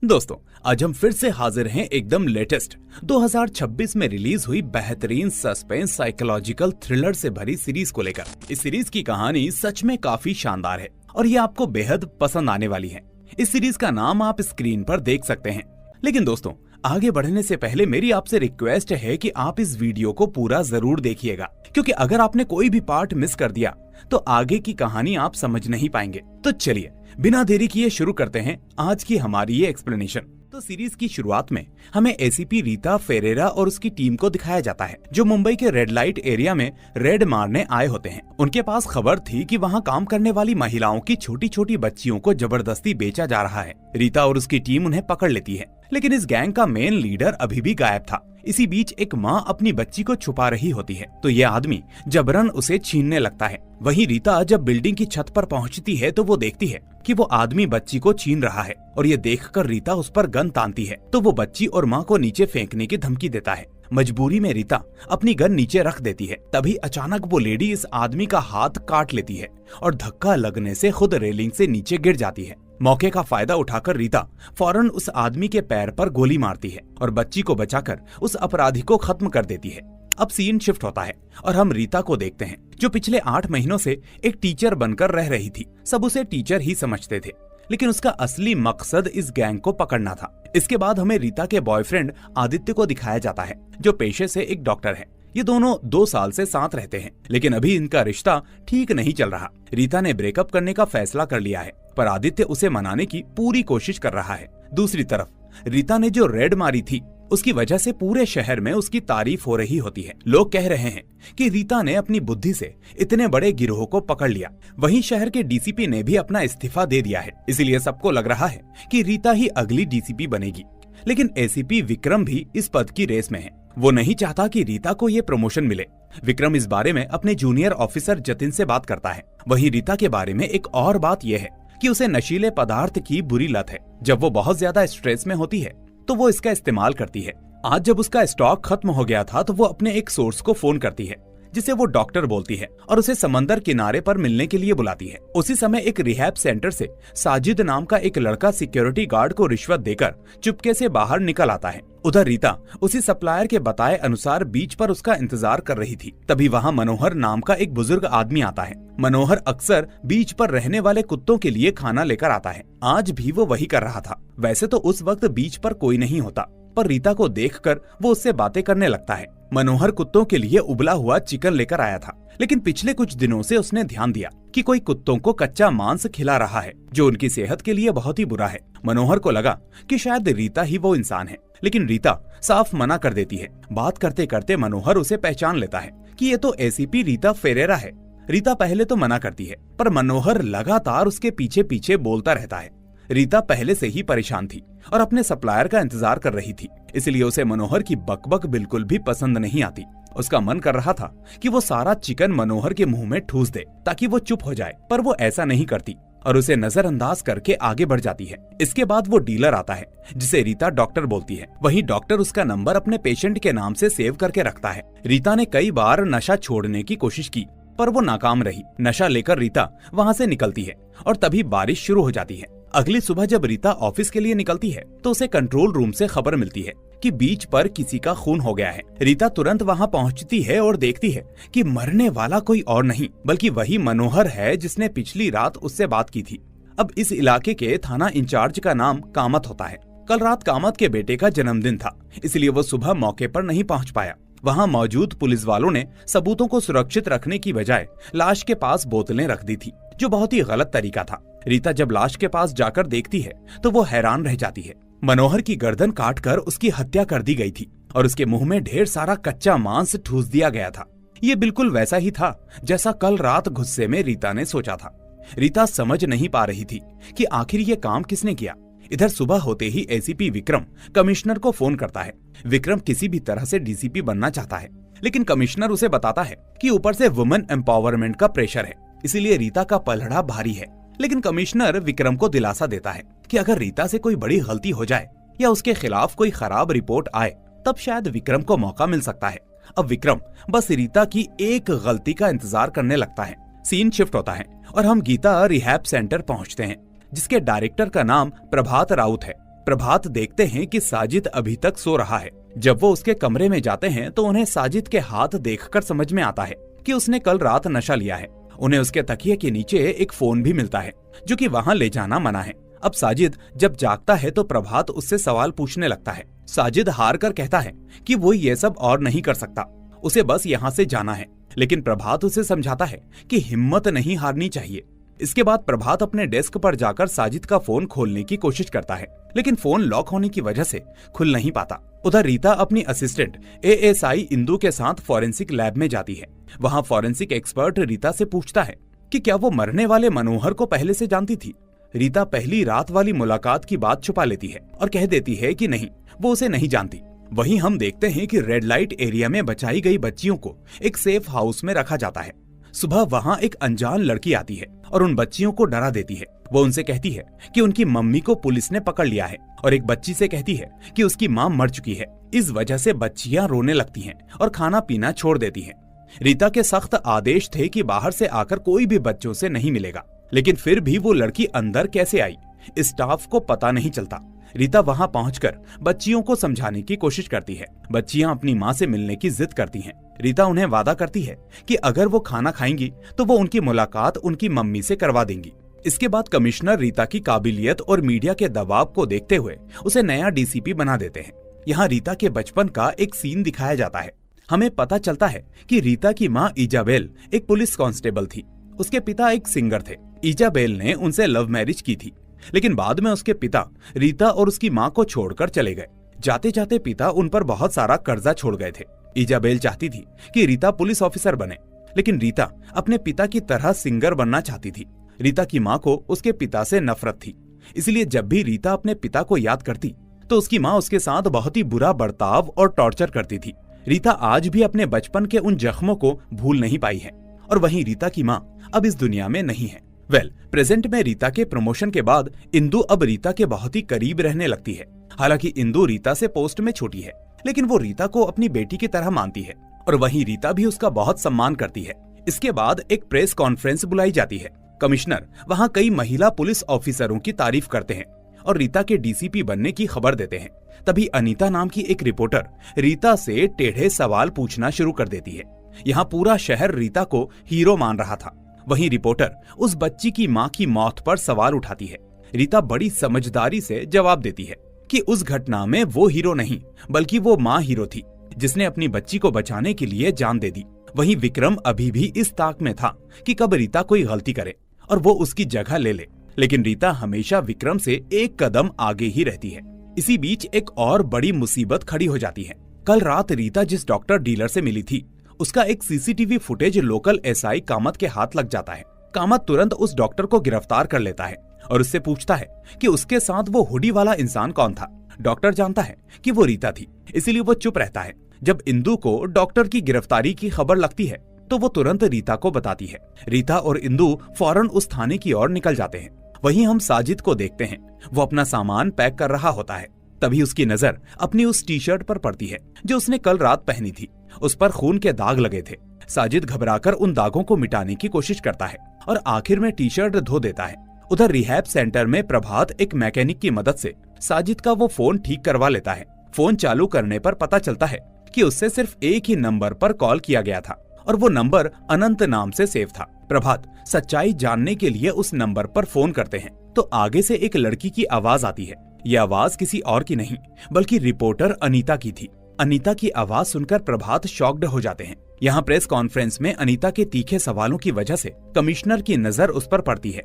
दोस्तों, आज हम फिर से हाजिर हैं एकदम लेटेस्ट 2026 में रिलीज हुई बेहतरीन सस्पेंस साइकोलॉजिकल थ्रिलर से भरी सीरीज को लेकर। इस सीरीज की कहानी सच में काफी शानदार है और ये आपको बेहद पसंद आने वाली है। इस सीरीज का नाम आप स्क्रीन पर देख सकते हैं। लेकिन दोस्तों, आगे बढ़ने से पहले मेरी आपसे रिक्वेस्ट है कि आप इस वीडियो को पूरा जरूर देखिएगा, क्योंकि अगर आपने कोई भी पार्ट मिस कर दिया तो आगे की कहानी आप समझ नहीं पाएंगे। तो चलिए बिना देरी किए शुरू करते हैं आज की हमारी ये एक्सप्लेनेशन। तो सीरीज की शुरुआत में हमें एसीपी रीता फेरेरा और उसकी टीम को दिखाया जाता है, जो मुंबई के रेड लाइट एरिया में रेड मारने आए होते हैं। उनके पास खबर थी कि वहां काम करने वाली महिलाओं की छोटी छोटी बच्चियों को जबरदस्ती बेचा जा रहा है। रीता और उसकी टीम उन्हें पकड़ लेती है, लेकिन इस गैंग का मेन लीडर अभी भी गायब था। इसी बीच एक माँ अपनी बच्ची को छुपा रही होती है, तो ये आदमी जबरन उसे छीनने लगता है। वहीं रीता जब बिल्डिंग की छत पर पहुंचती है तो वो देखती है कि वो आदमी बच्ची को छीन रहा है, और ये देखकर रीता उस पर गन तानती है, तो वो बच्ची और माँ को नीचे फेंकने की धमकी देता है। मजबूरी में रीता अपनी गन नीचे रख देती है। तभी अचानक वो लेडी इस आदमी का हाथ काट लेती है और धक्का लगने से खुद रेलिंग से नीचे गिर जाती है। मौके का फायदा उठाकर रीता फौरन उस आदमी के पैर पर गोली मारती है और बच्ची को बचाकर उस अपराधी को खत्म कर देती है। अब सीन शिफ्ट होता है और हम रीता को देखते हैं, जो पिछले 8 महीनों से एक टीचर बनकर रह रही थी। सब उसे टीचर ही समझते थे, लेकिन उसका असली मकसद इस गैंग को पकड़ना था। इसके बाद हमें रीता के बॉयफ्रेंड आदित्य को दिखाया जाता है, जो पेशे से एक डॉक्टर है। ये दोनों 2 साल से साथ रहते हैं, लेकिन अभी इनका रिश्ता ठीक नहीं चल रहा। रीता ने ब्रेकअप करने का फैसला कर लिया है, पर आदित्य उसे मनाने की पूरी कोशिश कर रहा है। दूसरी तरफ रीता ने जो रेड मारी थी, उसकी वजह से पूरे शहर में उसकी तारीफ हो रही होती है। लोग कह रहे हैं कि रीता ने अपनी बुद्धि से इतने बड़े गिरोह को पकड़ लिया। वहीं शहर के डीसीपी ने भी अपना इस्तीफा दे दिया है, इसलिए सबको लग रहा है कि रीता ही अगली डीसीपी बनेगी। लेकिन एसीपी विक्रम भी इस पद की रेस में है। वो नहीं चाहता कि रीता को ये प्रमोशन मिले। विक्रम इस बारे में अपने जूनियर ऑफिसर जतिन से बात करता है। वहीं रीता के बारे में एक और बात यह है कि उसे नशीले पदार्थ की बुरी लत है। जब वो बहुत ज्यादा स्ट्रेस में होती है तो वो इसका इस्तेमाल करती है। आज जब उसका स्टॉक खत्म हो गया था तो वो अपने एक सोर्स को फोन करती है, जिसे वो डॉक्टर बोलती है, और उसे समंदर किनारे पर मिलने के लिए बुलाती है। उसी समय एक रिहैब सेंटर से साजिद नाम का एक लड़का सिक्योरिटी गार्ड को रिश्वत देकर चुपके से बाहर निकल आता है। उधर रीता उसी सप्लायर के बताए अनुसार बीच पर उसका इंतजार कर रही थी। तभी वहाँ मनोहर नाम का एक बुजुर्ग आदमी आता है। मनोहर अक्सर बीच पर रहने वाले कुत्तों के लिए खाना लेकर आता है। आज भी वो वही कर रहा था। वैसे तो उस वक्त बीच पर कोई नहीं होता, पर रीता को देखकर वो उससे बातें करने लगता है। मनोहर कुत्तों के लिए उबला हुआ चिकन लेकर आया था, लेकिन पिछले कुछ दिनों से उसने ध्यान दिया कि कोई कुत्तों को कच्चा मांस खिला रहा है, जो उनकी सेहत के लिए बहुत ही बुरा है। मनोहर को लगा कि शायद रीता ही वो इंसान है, लेकिन रीता साफ मना कर देती है। बात करते करते मनोहर उसे पहचान लेता है कि ये तो एसीपी रीता फेरेरा है। रीता पहले तो मना करती है, पर मनोहर लगातार उसके पीछे पीछे बोलता रहता है। रीता पहले से ही परेशान थी और अपने सप्लायर का इंतजार कर रही थी, इसलिए उसे मनोहर की बकबक बिल्कुल भी पसंद नहीं आती। उसका मन कर रहा था कि वो सारा चिकन मनोहर के मुंह में ठूस दे ताकि वो चुप हो जाए, पर वो ऐसा नहीं करती और उसे नजरअंदाज करके आगे बढ़ जाती है। इसके बाद वो डीलर आता है, जिसे रीता डॉक्टर बोलती है। वहीं डॉक्टर उसका नंबर अपने पेशेंट के नाम से सेव करके रखता है। रीता ने कई बार नशा छोड़ने की कोशिश की, पर वो नाकाम रही। नशा लेकर रीता वहाँ से निकलती है और तभी बारिश शुरू हो जाती है। अगली सुबह जब रीता ऑफिस के लिए निकलती है तो उसे कंट्रोल रूम से खबर मिलती है कि बीच पर किसी का खून हो गया है। रीता तुरंत वहां पहुंचती है और देखती है कि मरने वाला कोई और नहीं बल्कि वही मनोहर है, जिसने पिछली रात उससे बात की थी। अब इस इलाके के थाना इंचार्ज का नाम कामत होता है। कल रात कामत के बेटे का जन्मदिन था, इसलिए वो सुबह मौके पर नहीं पहुँच पाया। वहाँ मौजूद पुलिस वालों ने सबूतों को सुरक्षित रखने की बजाय लाश के पास बोतलें रख दी थी, जो बहुत ही गलत तरीका था। रीता जब लाश के पास जाकर देखती है तो वो हैरान रह जाती है। मनोहर की गर्दन काटकर उसकी हत्या कर दी गई थी और उसके मुंह में ढेर सारा कच्चा मांस ठूस दिया गया था। ये बिल्कुल वैसा ही था जैसा कल रात गुस्से में रीता ने सोचा था। रीता समझ नहीं पा रही थी कि आखिर ये काम किसने किया। इधर सुबह होते ही एसीपी विक्रम कमिश्नर को फोन करता है। विक्रम किसी भी तरह से डीसीपी बनना चाहता है, लेकिन कमिश्नर उसे बताता है कि ऊपर से वुमेन एम्पावरमेंट का प्रेशर है, इसीलिए रीता का पलड़ा भारी है। लेकिन कमिश्नर विक्रम को दिलासा देता है कि अगर रीता से कोई बड़ी गलती हो जाए या उसके खिलाफ कोई खराब रिपोर्ट आए, तब शायद विक्रम को मौका मिल सकता है। अब विक्रम बस रीता की एक गलती का इंतजार करने लगता है। सीन शिफ्ट होता है और हम गीता रिहैब सेंटर पहुंचते हैं, जिसके डायरेक्टर का नाम प्रभात राउत है। प्रभात देखते हैं कि साजिद अभी तक सो रहा है। जब वो उसके कमरे में जाते हैं तो उन्हें साजिद के हाथ देखकर समझ में आता है कि उसने कल रात नशा लिया है। उन्हें उसके तकिए के नीचे एक फोन भी मिलता है जो कि वहाँ ले जाना मना है। अब साजिद जब जागता है तो प्रभात उससे सवाल पूछने लगता है। साजिद हार कर कहता है कि वो ये सब और नहीं कर सकता, उसे बस यहाँ से जाना है। लेकिन प्रभात उसे समझाता है कि हिम्मत नहीं हारनी चाहिए। इसके बाद प्रभात अपने डेस्क पर जाकर साजिद का फोन खोलने की कोशिश करता है, लेकिन फोन लॉक होने की वजह से खुल नहीं पाता। उधर रीता अपनी असिस्टेंट एएसआई इंदू के साथ फॉरेंसिक लैब में जाती है। वहाँ फॉरेंसिक एक्सपर्ट रीता से पूछता है कि क्या वो मरने वाले मनोहर को पहले से जानती थी। रीता पहली रात वाली मुलाकात की बात छुपा लेती है और कह देती है कि नहीं, वो उसे नहीं जानती। वहीं हम देखते हैं कि रेड लाइट एरिया में बचाई गई बच्चियों को एक सेफ हाउस में रखा जाता है। सुबह वहाँ एक अनजान लड़की आती है और उन बच्चियों को डरा देती है। वो उनसे कहती है कि उनकी मम्मी को पुलिस ने पकड़ लिया है और एक बच्ची से कहती है कि उसकी माँ मर चुकी है। इस वजह से बच्चियां रोने लगती हैं और खाना पीना छोड़ देती हैं। रीता के सख्त आदेश थे कि बाहर से आकर कोई भी बच्चों से नहीं मिलेगा, लेकिन फिर भी वो लड़की अंदर कैसे आई, स्टाफ को पता नहीं चलता। रीता वहां पहुंचकर बच्चियों को समझाने की कोशिश करती है। बच्चियां अपनी माँ से मिलने की जिद करती हैं। रीता उन्हें वादा करती है कि अगर वो खाना खाएंगी तो वो उनकी मुलाकात उनकी मम्मी से करवा देंगी। इसके बाद कमिश्नर रीता की काबिलियत और मीडिया के दबाव को देखते हुए उसे नया डीसीपी बना देते हैं। यहाँ रीता के बचपन का एक सीन दिखाया जाता है। हमें पता चलता है कि रीता की माँ इजाबेल एक पुलिस कांस्टेबल थी। उसके पिता एक सिंगर थे। इजाबेल ने उनसे लव मैरिज की थी, लेकिन बाद में उसके पिता रीता और उसकी माँ को छोड़कर चले गए। जाते जाते पिता उन पर बहुत सारा कर्जा छोड़ गए थे। इजाबेल चाहती थी कि रीता पुलिस ऑफिसर बने, लेकिन रीता अपने पिता की तरह सिंगर बनना चाहती थी। रीता की माँ को उसके पिता से नफरत थी, इसलिए जब भी रीता अपने पिता को याद करती तो उसकी माँ उसके साथ बहुत ही बुरा बर्ताव और टॉर्चर करती थी। रीता आज भी अपने बचपन के उन जख्मों को भूल नहीं पाई है और वहीं रीता की माँ अब इस दुनिया में नहीं है। प्रेजेंट में रीता के प्रमोशन के बाद इंदू अब रीता के बहुत ही करीब रहने लगती है। हालांकि इंदू रीता से पोस्ट में छोटी है, लेकिन वो रीता को अपनी बेटी की तरह मानती है और वहीं रीता भी उसका बहुत सम्मान करती है। इसके बाद एक प्रेस कॉन्फ्रेंस बुलाई जाती है। कमिश्नर वहाँ कई महिला पुलिस ऑफिसरों की तारीफ करते हैं और रीता के डीसीपी बनने की खबर देते हैं। तभी अनीता नाम की एक रिपोर्टर रीता से टेढ़े सवाल पूछना शुरू कर देती है। यहाँ पूरा शहर रीता को हीरो मान रहा था। वहीं रिपोर्टर उस बच्ची की माँ की मौत पर सवाल उठाती है। रीता बड़ी समझदारी से जवाब देती है कि उस घटना में वो हीरो नहीं बल्कि वो माँ हीरो थी, जिसने अपनी बच्ची को बचाने के लिए जान दे दी। वहीं विक्रम अभी भी इस ताक में था कि कब रीता कोई गलती करे और वो उसकी जगह ले ले, लेकिन रीता हमेशा विक्रम से एक कदम आगे ही रहती है। इसी बीच एक और बड़ी मुसीबत खड़ी हो जाती है। कल रात रीता जिस डॉक्टर डीलर से मिली थी उसका एक CCTV footage local SI Kamat के हाथ लग जाता है। कामत तुरंत उस डॉक्टर को गिरफ्तार कर लेता है और उससे पूछता है कि उसके साथ वो हुडी वाला इंसान कौन था। डॉक्टर जानता है कि वो रीता थी, इसीलिए वो चुप रहता है। जब इंदू को डॉक्टर की गिरफ्तारी की खबर लगती है तो वो तुरंत रीता को बताती है। रीता और इंदू फौरन उस थाने की ओर निकल जाते हैं। वहीं हम साजिद को देखते हैं, वो अपना सामान पैक कर रहा होता है। तभी उसकी नजर अपनी उस टी शर्ट पर पड़ती है जो उसने कल रात पहनी थी। उस पर खून के दाग लगे थे। साजिद घबराकर उन दागों को मिटाने की कोशिश करता है और आखिर में टी शर्ट धो देता है। उधर रिहैब सेंटर में प्रभात एक मैकेनिक की मदद से साजिद का वो फोन ठीक करवा लेता है। फोन चालू करने पर पता चलता है कि उससे सिर्फ एक ही नंबर पर कॉल किया गया था और वो नंबर अनंत नाम से सेव था। प्रभात सच्चाई जानने के लिए उस नंबर पर फोन करते हैं तो आगे से एक लड़की की आवाज आती है। ये आवाज किसी और की नहीं बल्कि रिपोर्टर अनीता की थी। अनीता की आवाज सुनकर प्रभात शॉक्ड हो जाते हैं। यहाँ प्रेस कॉन्फ्रेंस में अनीता के तीखे सवालों की वजह से कमिश्नर की नजर उस पर पड़ती है।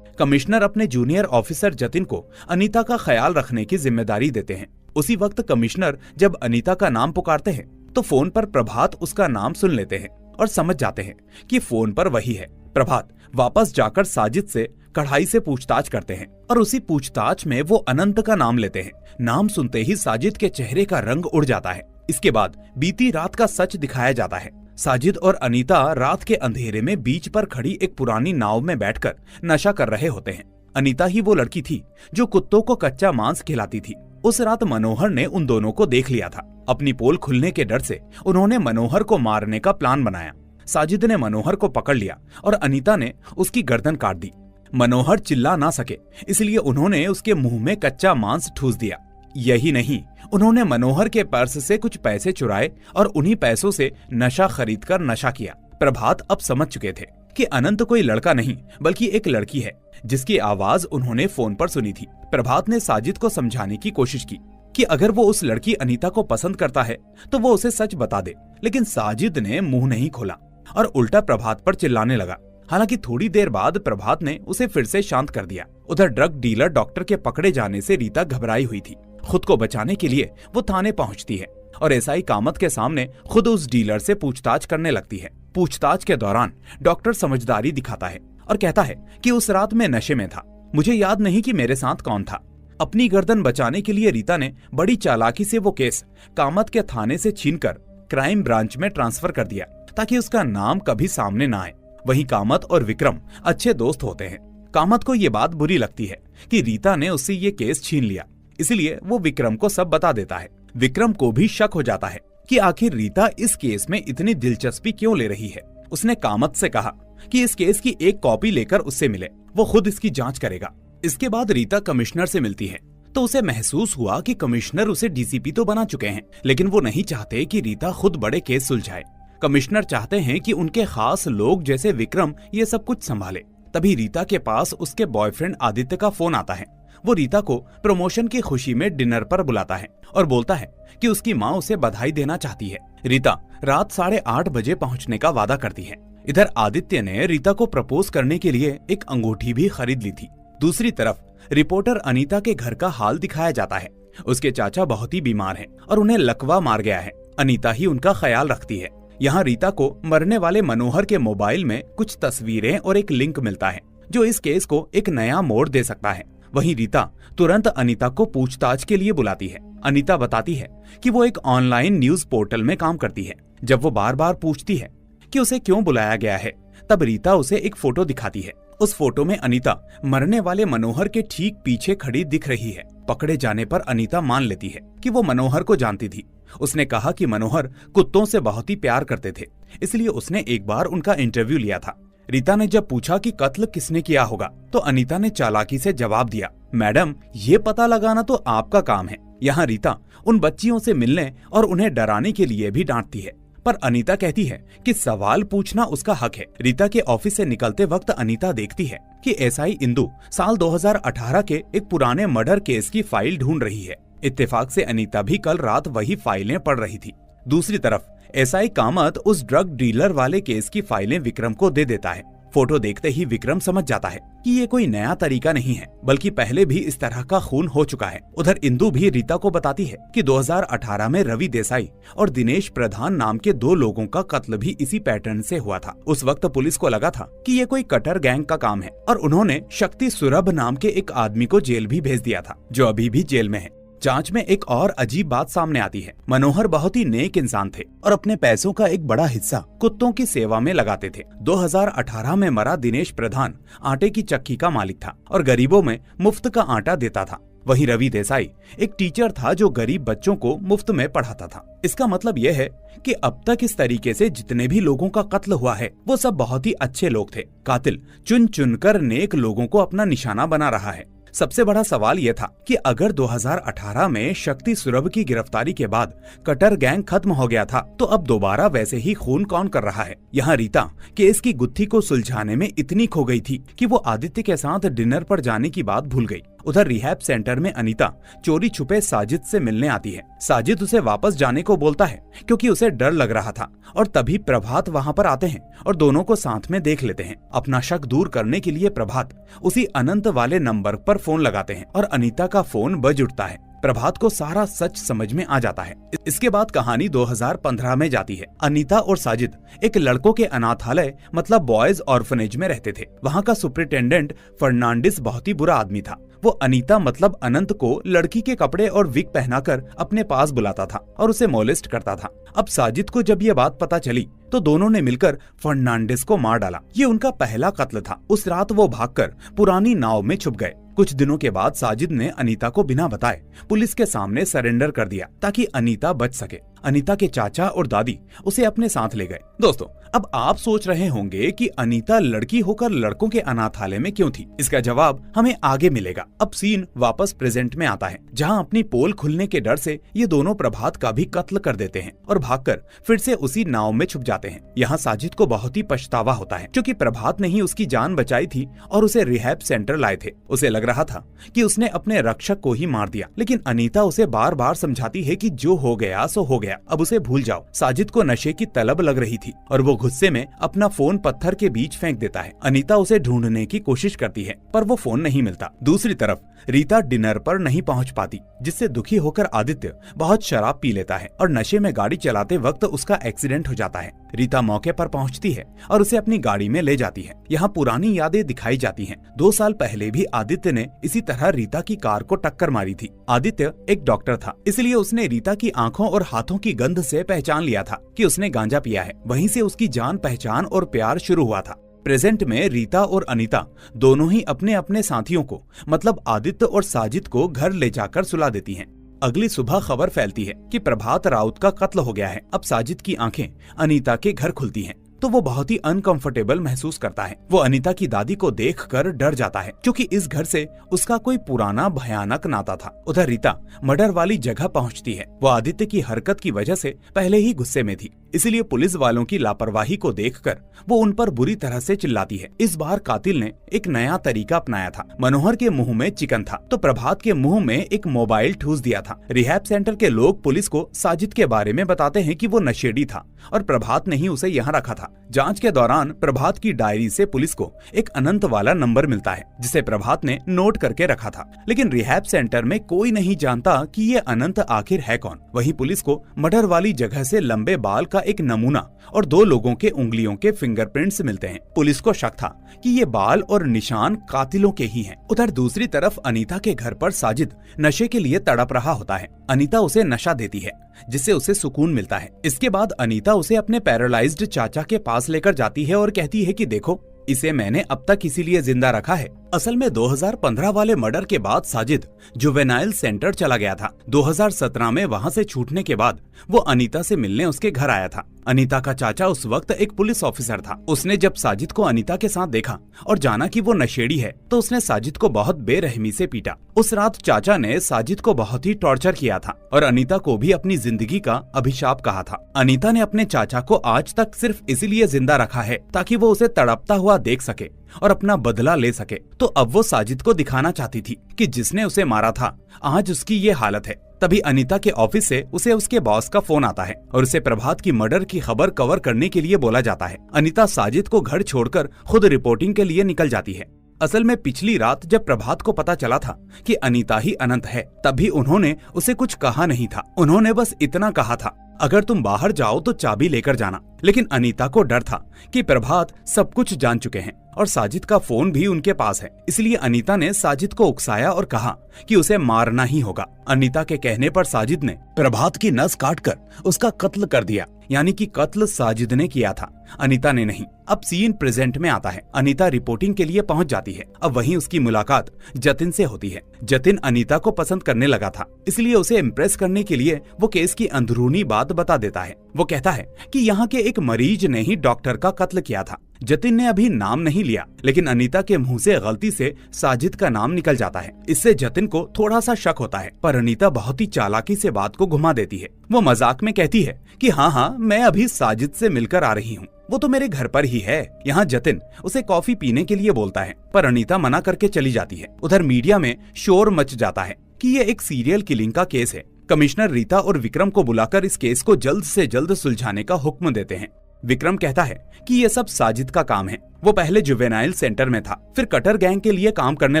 कमिश्नर अपने जूनियर ऑफिसर जतिन को अनीता का ख्याल रखने की जिम्मेदारी देते हैं। उसी वक्त कमिश्नर जब अनीता का नाम पुकारते हैं तो फोन पर प्रभात उसका नाम सुन लेते हैं और समझ जाते हैं कि फोन पर वही है। प्रभात वापस जाकर साजिद से कढ़ाई से पूछताछ करते हैं और उसी पूछताछ में वो अनंत का नाम लेते हैं। नाम सुनते ही साजिद के चेहरे का रंग उड़ जाता है। इसके बाद बीती रात का सच दिखाया जाता है। साजिद और अनीता रात के अंधेरे में बीच पर खड़ी एक पुरानी नाव में बैठकर नशा कर रहे होते हैं। अनीता ही वो लड़की थी जो कुत्तों को कच्चा मांस खिलाती थी। उस रात मनोहर ने उन दोनों को देख लिया था। अपनी पोल खुलने के डर से उन्होंने मनोहर को मारने का प्लान बनाया। साजिद ने मनोहर को पकड़ लिया और अनीता ने उसकी गर्दन काट दी। मनोहर चिल्ला ना सके, इसलिए उन्होंने उसके मुंह में कच्चा मांस ठूस दिया। यही नहीं, उन्होंने मनोहर के पर्स से कुछ पैसे चुराए और उन्हीं पैसों से नशा खरीदकर नशा किया। प्रभात अब समझ चुके थे कि अनंत कोई लड़का नहीं बल्कि एक लड़की है जिसकी आवाज उन्होंने फोन पर सुनी थी। प्रभात ने साजिद को समझाने की कोशिश की कि अगर वो उस लड़की अनीता को पसंद करता है तो वो उसे सच बता दे, लेकिन साजिद ने मुंह नहीं खोला और उल्टा प्रभात पर चिल्लाने लगा। हालांकि थोड़ी देर बाद प्रभात ने उसे फिर से शांत कर दिया। उधर ड्रग डीलर डॉक्टर के पकड़े जाने से रीता घबराई हुई थी। खुद को बचाने के लिए वो थाने पहुंचती है और एसआई कामत के सामने खुद उस डीलर से पूछताछ करने लगती है। पूछताछ के दौरान डॉक्टर समझदारी दिखाता है और कहता है कि उस रात में नशे में था, मुझे याद नहीं कि मेरे साथ कौन था। अपनी गर्दन बचाने के लिए रीता ने बड़ी चालाकी से वो केस कामत के थाने से छीनकर क्राइम ब्रांच में ट्रांसफर कर दिया ताकि उसका नाम कभी सामने ना आए। वहीं कामत और विक्रम अच्छे दोस्त होते हैं। कामत को ये बात बुरी लगती है कि रीता ने उससे ये केस छीन लिया, इसलिए वो विक्रम को सब बता देता है। विक्रम को भी शक हो जाता है कि आखिर रीता इस केस में इतनी दिलचस्पी क्यों ले रही है। उसने कामत से कहा कि इस केस की एक कॉपी लेकर उससे मिले, वो खुद इसकी जांच करेगा। इसके बाद रीता कमिश्नर से मिलती है तो उसे महसूस हुआ कि कमिश्नर उसे डीसीपी तो बना चुके हैं, लेकिन वो नहीं चाहते कि रीता खुद बड़े केस सुलझाए। कमिश्नर चाहते हैं कि उनके खास लोग जैसे विक्रम ये सब कुछ संभाले। तभी रीता के पास उसके बॉयफ्रेंड आदित्य का फोन आता है। वो रीता को प्रमोशन की खुशी में डिनर पर बुलाता है और बोलता है कि उसकी माँ उसे बधाई देना चाहती है। रीता रात 8:30 बजे पहुंचने का वादा करती है। इधर आदित्य ने रीता को प्रपोज करने के लिए एक अंगूठी भी खरीद ली थी। दूसरी तरफ रिपोर्टर अनीता के घर का हाल दिखाया जाता है। उसके चाचा बहुत ही बीमार हैं और उन्हें लकवा मार गया है। अनीता ही उनका ख्याल रखती है। यहाँ रीता को मरने वाले मनोहर के मोबाइल में कुछ तस्वीरें और एक लिंक मिलता है जो इस केस को एक नया मोड़ दे सकता है। वहीं रीता तुरंत अनीता को पूछताछ के लिए बुलाती है। अनीता बताती है कि वो एक ऑनलाइन न्यूज पोर्टल में काम करती है। जब वो बार बार पूछती है कि उसे क्यों बुलाया गया है, तब रीता उसे एक फोटो दिखाती है। उस फोटो में अनीता मरने वाले मनोहर के ठीक पीछे खड़ी दिख रही है। पकड़े जाने पर अनीता मान लेती है कि वो मनोहर को जानती थी। उसने कहा कि मनोहर कुत्तों से बहुत ही प्यार करते थे, इसलिए उसने एक बार उनका इंटरव्यू लिया था। रीता ने जब पूछा कि कत्ल किसने किया होगा तो अनीता ने चालाकी से जवाब दिया, मैडम ये पता लगाना तो आपका काम है। यहाँ रीता उन बच्चियों से मिलने और उन्हें डराने के लिए भी डांटती है, पर अनीता कहती है कि सवाल पूछना उसका हक है। रीता के ऑफिस से निकलते वक्त अनीता देखती है कि एसआई इंदु साल 2018 के एक पुराने मर्डर केस की फाइल ढूंढ रही है। इत्तेफाक से अनीता भी कल रात वही फाइलें पढ़ रही थी। दूसरी तरफ एसआई कामत उस ड्रग डीलर वाले केस की फाइलें विक्रम को दे देता है। फोटो देखते ही विक्रम समझ जाता है कि ये कोई नया तरीका नहीं है, बल्कि पहले भी इस तरह का खून हो चुका है। उधर इंदु भी रीता को बताती है कि 2018 में रवि देसाई और दिनेश प्रधान नाम के 2 लोगों का कत्ल भी इसी पैटर्न से हुआ था। उस वक्त पुलिस को लगा था कि ये कोई कटर गैंग का काम है और उन्होंने शक्ति सुरभ नाम के एक आदमी को जेल भी भेज दिया था, जो अभी भी जेल में है। जांच में एक और अजीब बात सामने आती है। मनोहर बहुत ही नेक इंसान थे और अपने पैसों का एक बड़ा हिस्सा कुत्तों की सेवा में लगाते थे। 2018 में मरा दिनेश प्रधान आटे की चक्की का मालिक था और गरीबों में मुफ्त का आटा देता था। वहीं रवि देसाई एक टीचर था जो गरीब बच्चों को मुफ्त में पढ़ाता था। इसका मतलब यह है कि अब तक इस तरीके से जितने भी लोगों का कत्ल हुआ है वो सब बहुत ही अच्छे लोग थे। कातिल चुन चुनकर नेक लोगों को अपना निशाना बना रहा है। सबसे बड़ा सवाल यह था कि अगर 2018 में शक्ति सुरभ की गिरफ्तारी के बाद कटर गैंग खत्म हो गया था तो अब दोबारा वैसे ही खून कौन कर रहा है। यहाँ रीता केस की गुत्थी को सुलझाने में इतनी खो गई थी कि वो आदित्य के साथ डिनर पर जाने की बात भूल गई। उधर रिहैब सेंटर में अनीता चोरी छुपे साजिद से मिलने आती है। साजिद उसे वापस जाने को बोलता है क्योंकि उसे डर लग रहा था और तभी प्रभात वहाँ पर आते हैं और दोनों को साथ में देख लेते हैं। अपना शक दूर करने के लिए प्रभात उसी अनंत वाले नंबर पर फोन लगाते हैं और अनीता का फोन बज उठता है। प्रभात को सारा सच समझ में आ जाता है। इसके बाद कहानी 2015 में जाती है। अनीता और साजिद एक लड़कों के अनाथालय मतलब बॉयज ऑर्फनेज में रहते थे। वहाँ का सुपरिटेंडेंट फर्नांडिस बहुत ही बुरा आदमी था। वो अनीता मतलब अनंत को लड़की के कपड़े और विग पहनाकर अपने पास बुलाता था और उसे मोलेस्ट करता था। अब साजिद को जब ये बात पता चली तो दोनों ने मिलकर फर्नांडिस को मार डाला। ये उनका पहला कत्ल था। उस रात वो भागकर पुरानी नाव में छुप गए। कुछ दिनों के बाद साजिद ने अनीता को बिना बताए पुलिस के सामने सरेंडर कर दिया ताकि अनीता बच सके। अनीता के चाचा और दादी उसे अपने साथ ले गए। दोस्तों, अब आप सोच रहे होंगे कि अनीता लड़की होकर लड़कों के अनाथालय में क्यों थी? इसका जवाब हमें आगे मिलेगा। अब सीन वापस प्रेजेंट में आता है, जहां अपनी पोल खुलने के डर से ये दोनों प्रभात का भी कत्ल कर देते हैं और भागकर फिर से उसी नाव में छुप जाते हैं। यहाँ साजिद को बहुत ही पछतावा होता है, क्योंकि प्रभात ने ही उसकी जान बचाई थी और उसे रिहैब सेंटर लाए थे। उसे लग रहा था कि उसने अपने रक्षक को ही मार दिया, लेकिन अनीता उसे बार बार समझाती है कि जो हो गया सो हो गया, अब उसे भूल जाओ। साजिद को नशे की तलब लग रही थी और वो गुस्से में अपना फोन पत्थर के बीच फेंक देता है। अनीता उसे ढूंढने की कोशिश करती है, पर वो फोन नहीं मिलता। दूसरी तरफ रीता डिनर पर नहीं पहुंच पाती, जिससे दुखी होकर आदित्य बहुत शराब पी लेता है और नशे में गाड़ी चलाते वक्त उसका एक्सीडेंट हो जाता है। रीता मौके पर पहुंचती है और उसे अपनी गाड़ी में ले जाती है। यहाँ पुरानी यादें दिखाई जाती हैं। 2 साल पहले भी आदित्य ने इसी तरह रीता की कार को टक्कर मारी थी। आदित्य एक डॉक्टर था, इसलिए उसने रीता की आंखों और हाथों की गंध से पहचान लिया था कि उसने गांजा पिया है। वहीं से उसकी जान पहचान और प्यार शुरू हुआ था। प्रेजेंट में रीता और अनीता दोनों ही अपने अपने साथियों को, मतलब आदित्य और साजिद को, घर ले जाकर सुला देती हैं। अगली सुबह खबर फैलती है कि प्रभात राउत का कत्ल हो गया है। अब साजिद की आंखें अनीता के घर खुलती हैं, तो वो बहुत ही अनकंफर्टेबल महसूस करता है। वो अनीता की दादी को देखकर डर जाता है, क्योंकि इस घर से उसका कोई पुराना भयानक नाता था। उधर रीता मर्डर वाली जगह पहुंचती है। वो आदित्य की हरकत की वजह से पहले ही गुस्से में थी, इसलिए पुलिस वालों की लापरवाही को देखकर वो उन पर बुरी तरह से चिल्लाती है। इस बार कातिल ने एक नया तरीका अपनाया था। मनोहर के मुंह में चिकन था, तो प्रभात के मुंह में एक मोबाइल ठूस दिया था। रिहैब सेंटर के लोग पुलिस को साजिद के बारे में बताते हैं कि वो नशेड़ी था और प्रभात ने ही उसे यहाँ रखा था। जांच के दौरान प्रभात की डायरी से पुलिस को एक अनंत वाला नंबर मिलता है, जिसे प्रभात ने नोट करके रखा था। लेकिन रिहैब सेंटर में कोई नहीं जानता कि ये अनंत आखिर है कौन। वहीं पुलिस को मर्डर वाली जगह से लंबे बाल का एक नमूना और 2 लोगों के उंगलियों के फिंगरप्रिंट्स मिलते हैं। पुलिस को शक था कि ये बाल और निशान कातिलों के ही हैं। उधर दूसरी तरफ अनीता के घर पर साजिद नशे के लिए तड़प रहा होता है। अनीता उसे नशा देती है, जिससे उसे सुकून मिलता है। इसके बाद अनीता उसे अपने पैरालाइज्ड चाचा के पास लेकर जाती है और कहती है कि देखो, इसे मैंने अब तक इसीलिए जिंदा रखा है। असल में 2015 वाले मर्डर के बाद साजिद जुवेनाइल सेंटर चला गया था। 2017 में वहां से छूटने के बाद वो अनीता से मिलने उसके घर आया था। अनीता का चाचा उस वक्त एक पुलिस ऑफिसर था। उसने जब साजिद को अनीता के साथ देखा और जाना कि वो नशेड़ी है, तो उसने साजिद को बहुत बेरहमी से पीटा। उस रात चाचा ने साजिद को बहुत ही टॉर्चर किया था और अनीता को भी अपनी जिंदगी का अभिशाप कहा था। अनीता ने अपने चाचा को आज तक सिर्फ इसीलिए जिंदा रखा है ताकि वो उसे तड़पता हुआ देख सके और अपना बदला ले सके। तो अब वो साजिद को दिखाना चाहती थी कि जिसने उसे मारा था आज उसकी ये हालत है। तभी अनीता के ऑफिस से उसे उसके बॉस का फोन आता है और उसे प्रभात की मर्डर की खबर कवर करने के लिए बोला जाता है। अनीता साजिद को घर छोड़कर खुद रिपोर्टिंग के लिए निकल जाती है। असल में पिछली रात जब प्रभात को पता चला था कि अनीता ही अनंत है, तभी उन्होंने उसे कुछ कहा नहीं था। उन्होंने बस इतना कहा था, अगर तुम बाहर जाओ तो चाबी लेकर जाना। लेकिन अनीता को डर था कि प्रभात सब कुछ जान चुके हैं और साजिद का फोन भी उनके पास है, इसलिए अनीता ने साजिद को उकसाया और कहा कि उसे मारना ही होगा। अनीता के कहने पर साजिद ने प्रभात की नस काटकर उसका कत्ल कर दिया, यानी कि कत्ल साजिद ने किया था, अनीता ने नहीं। अब सीन प्रेजेंट में आता है। अनीता रिपोर्टिंग के लिए पहुंच जाती है। अब वहीं उसकी मुलाकात जतिन से होती है। जतिन अनीता को पसंद करने लगा था, इसलिए उसे इम्प्रेस करने के लिए वो केस की अंदरूनी बात बता देता है। वो कहता है कि यहाँ के एक मरीज ने ही डॉक्टर का कत्ल किया था। जतिन ने अभी नाम नहीं लिया, लेकिन अनीता के मुंह से गलती से साजिद का नाम निकल जाता है। इससे जतिन को थोड़ा सा शक होता है, पर अनीता बहुत ही चालाकी से बात को घुमा देती है। वो मजाक में कहती है कि हाँ, मैं अभी साजिद से मिलकर आ रही हूँ, वो तो मेरे घर पर ही है। यहाँ जतिन उसे कॉफी पीने के लिए बोलता है, पर अनीता मना करके चली जाती है। उधर मीडिया में शोर मच जाता है कि ये एक सीरियल किलिंग का केस है। कमिश्नर रीता और विक्रम को बुलाकर इस केस को जल्द से जल्द सुलझाने का हुक्म देते हैं। विक्रम कहता है कि ये सब साजिद का काम है। वो पहले जुवेनाइल सेंटर में था, फिर कटर गैंग के लिए काम करने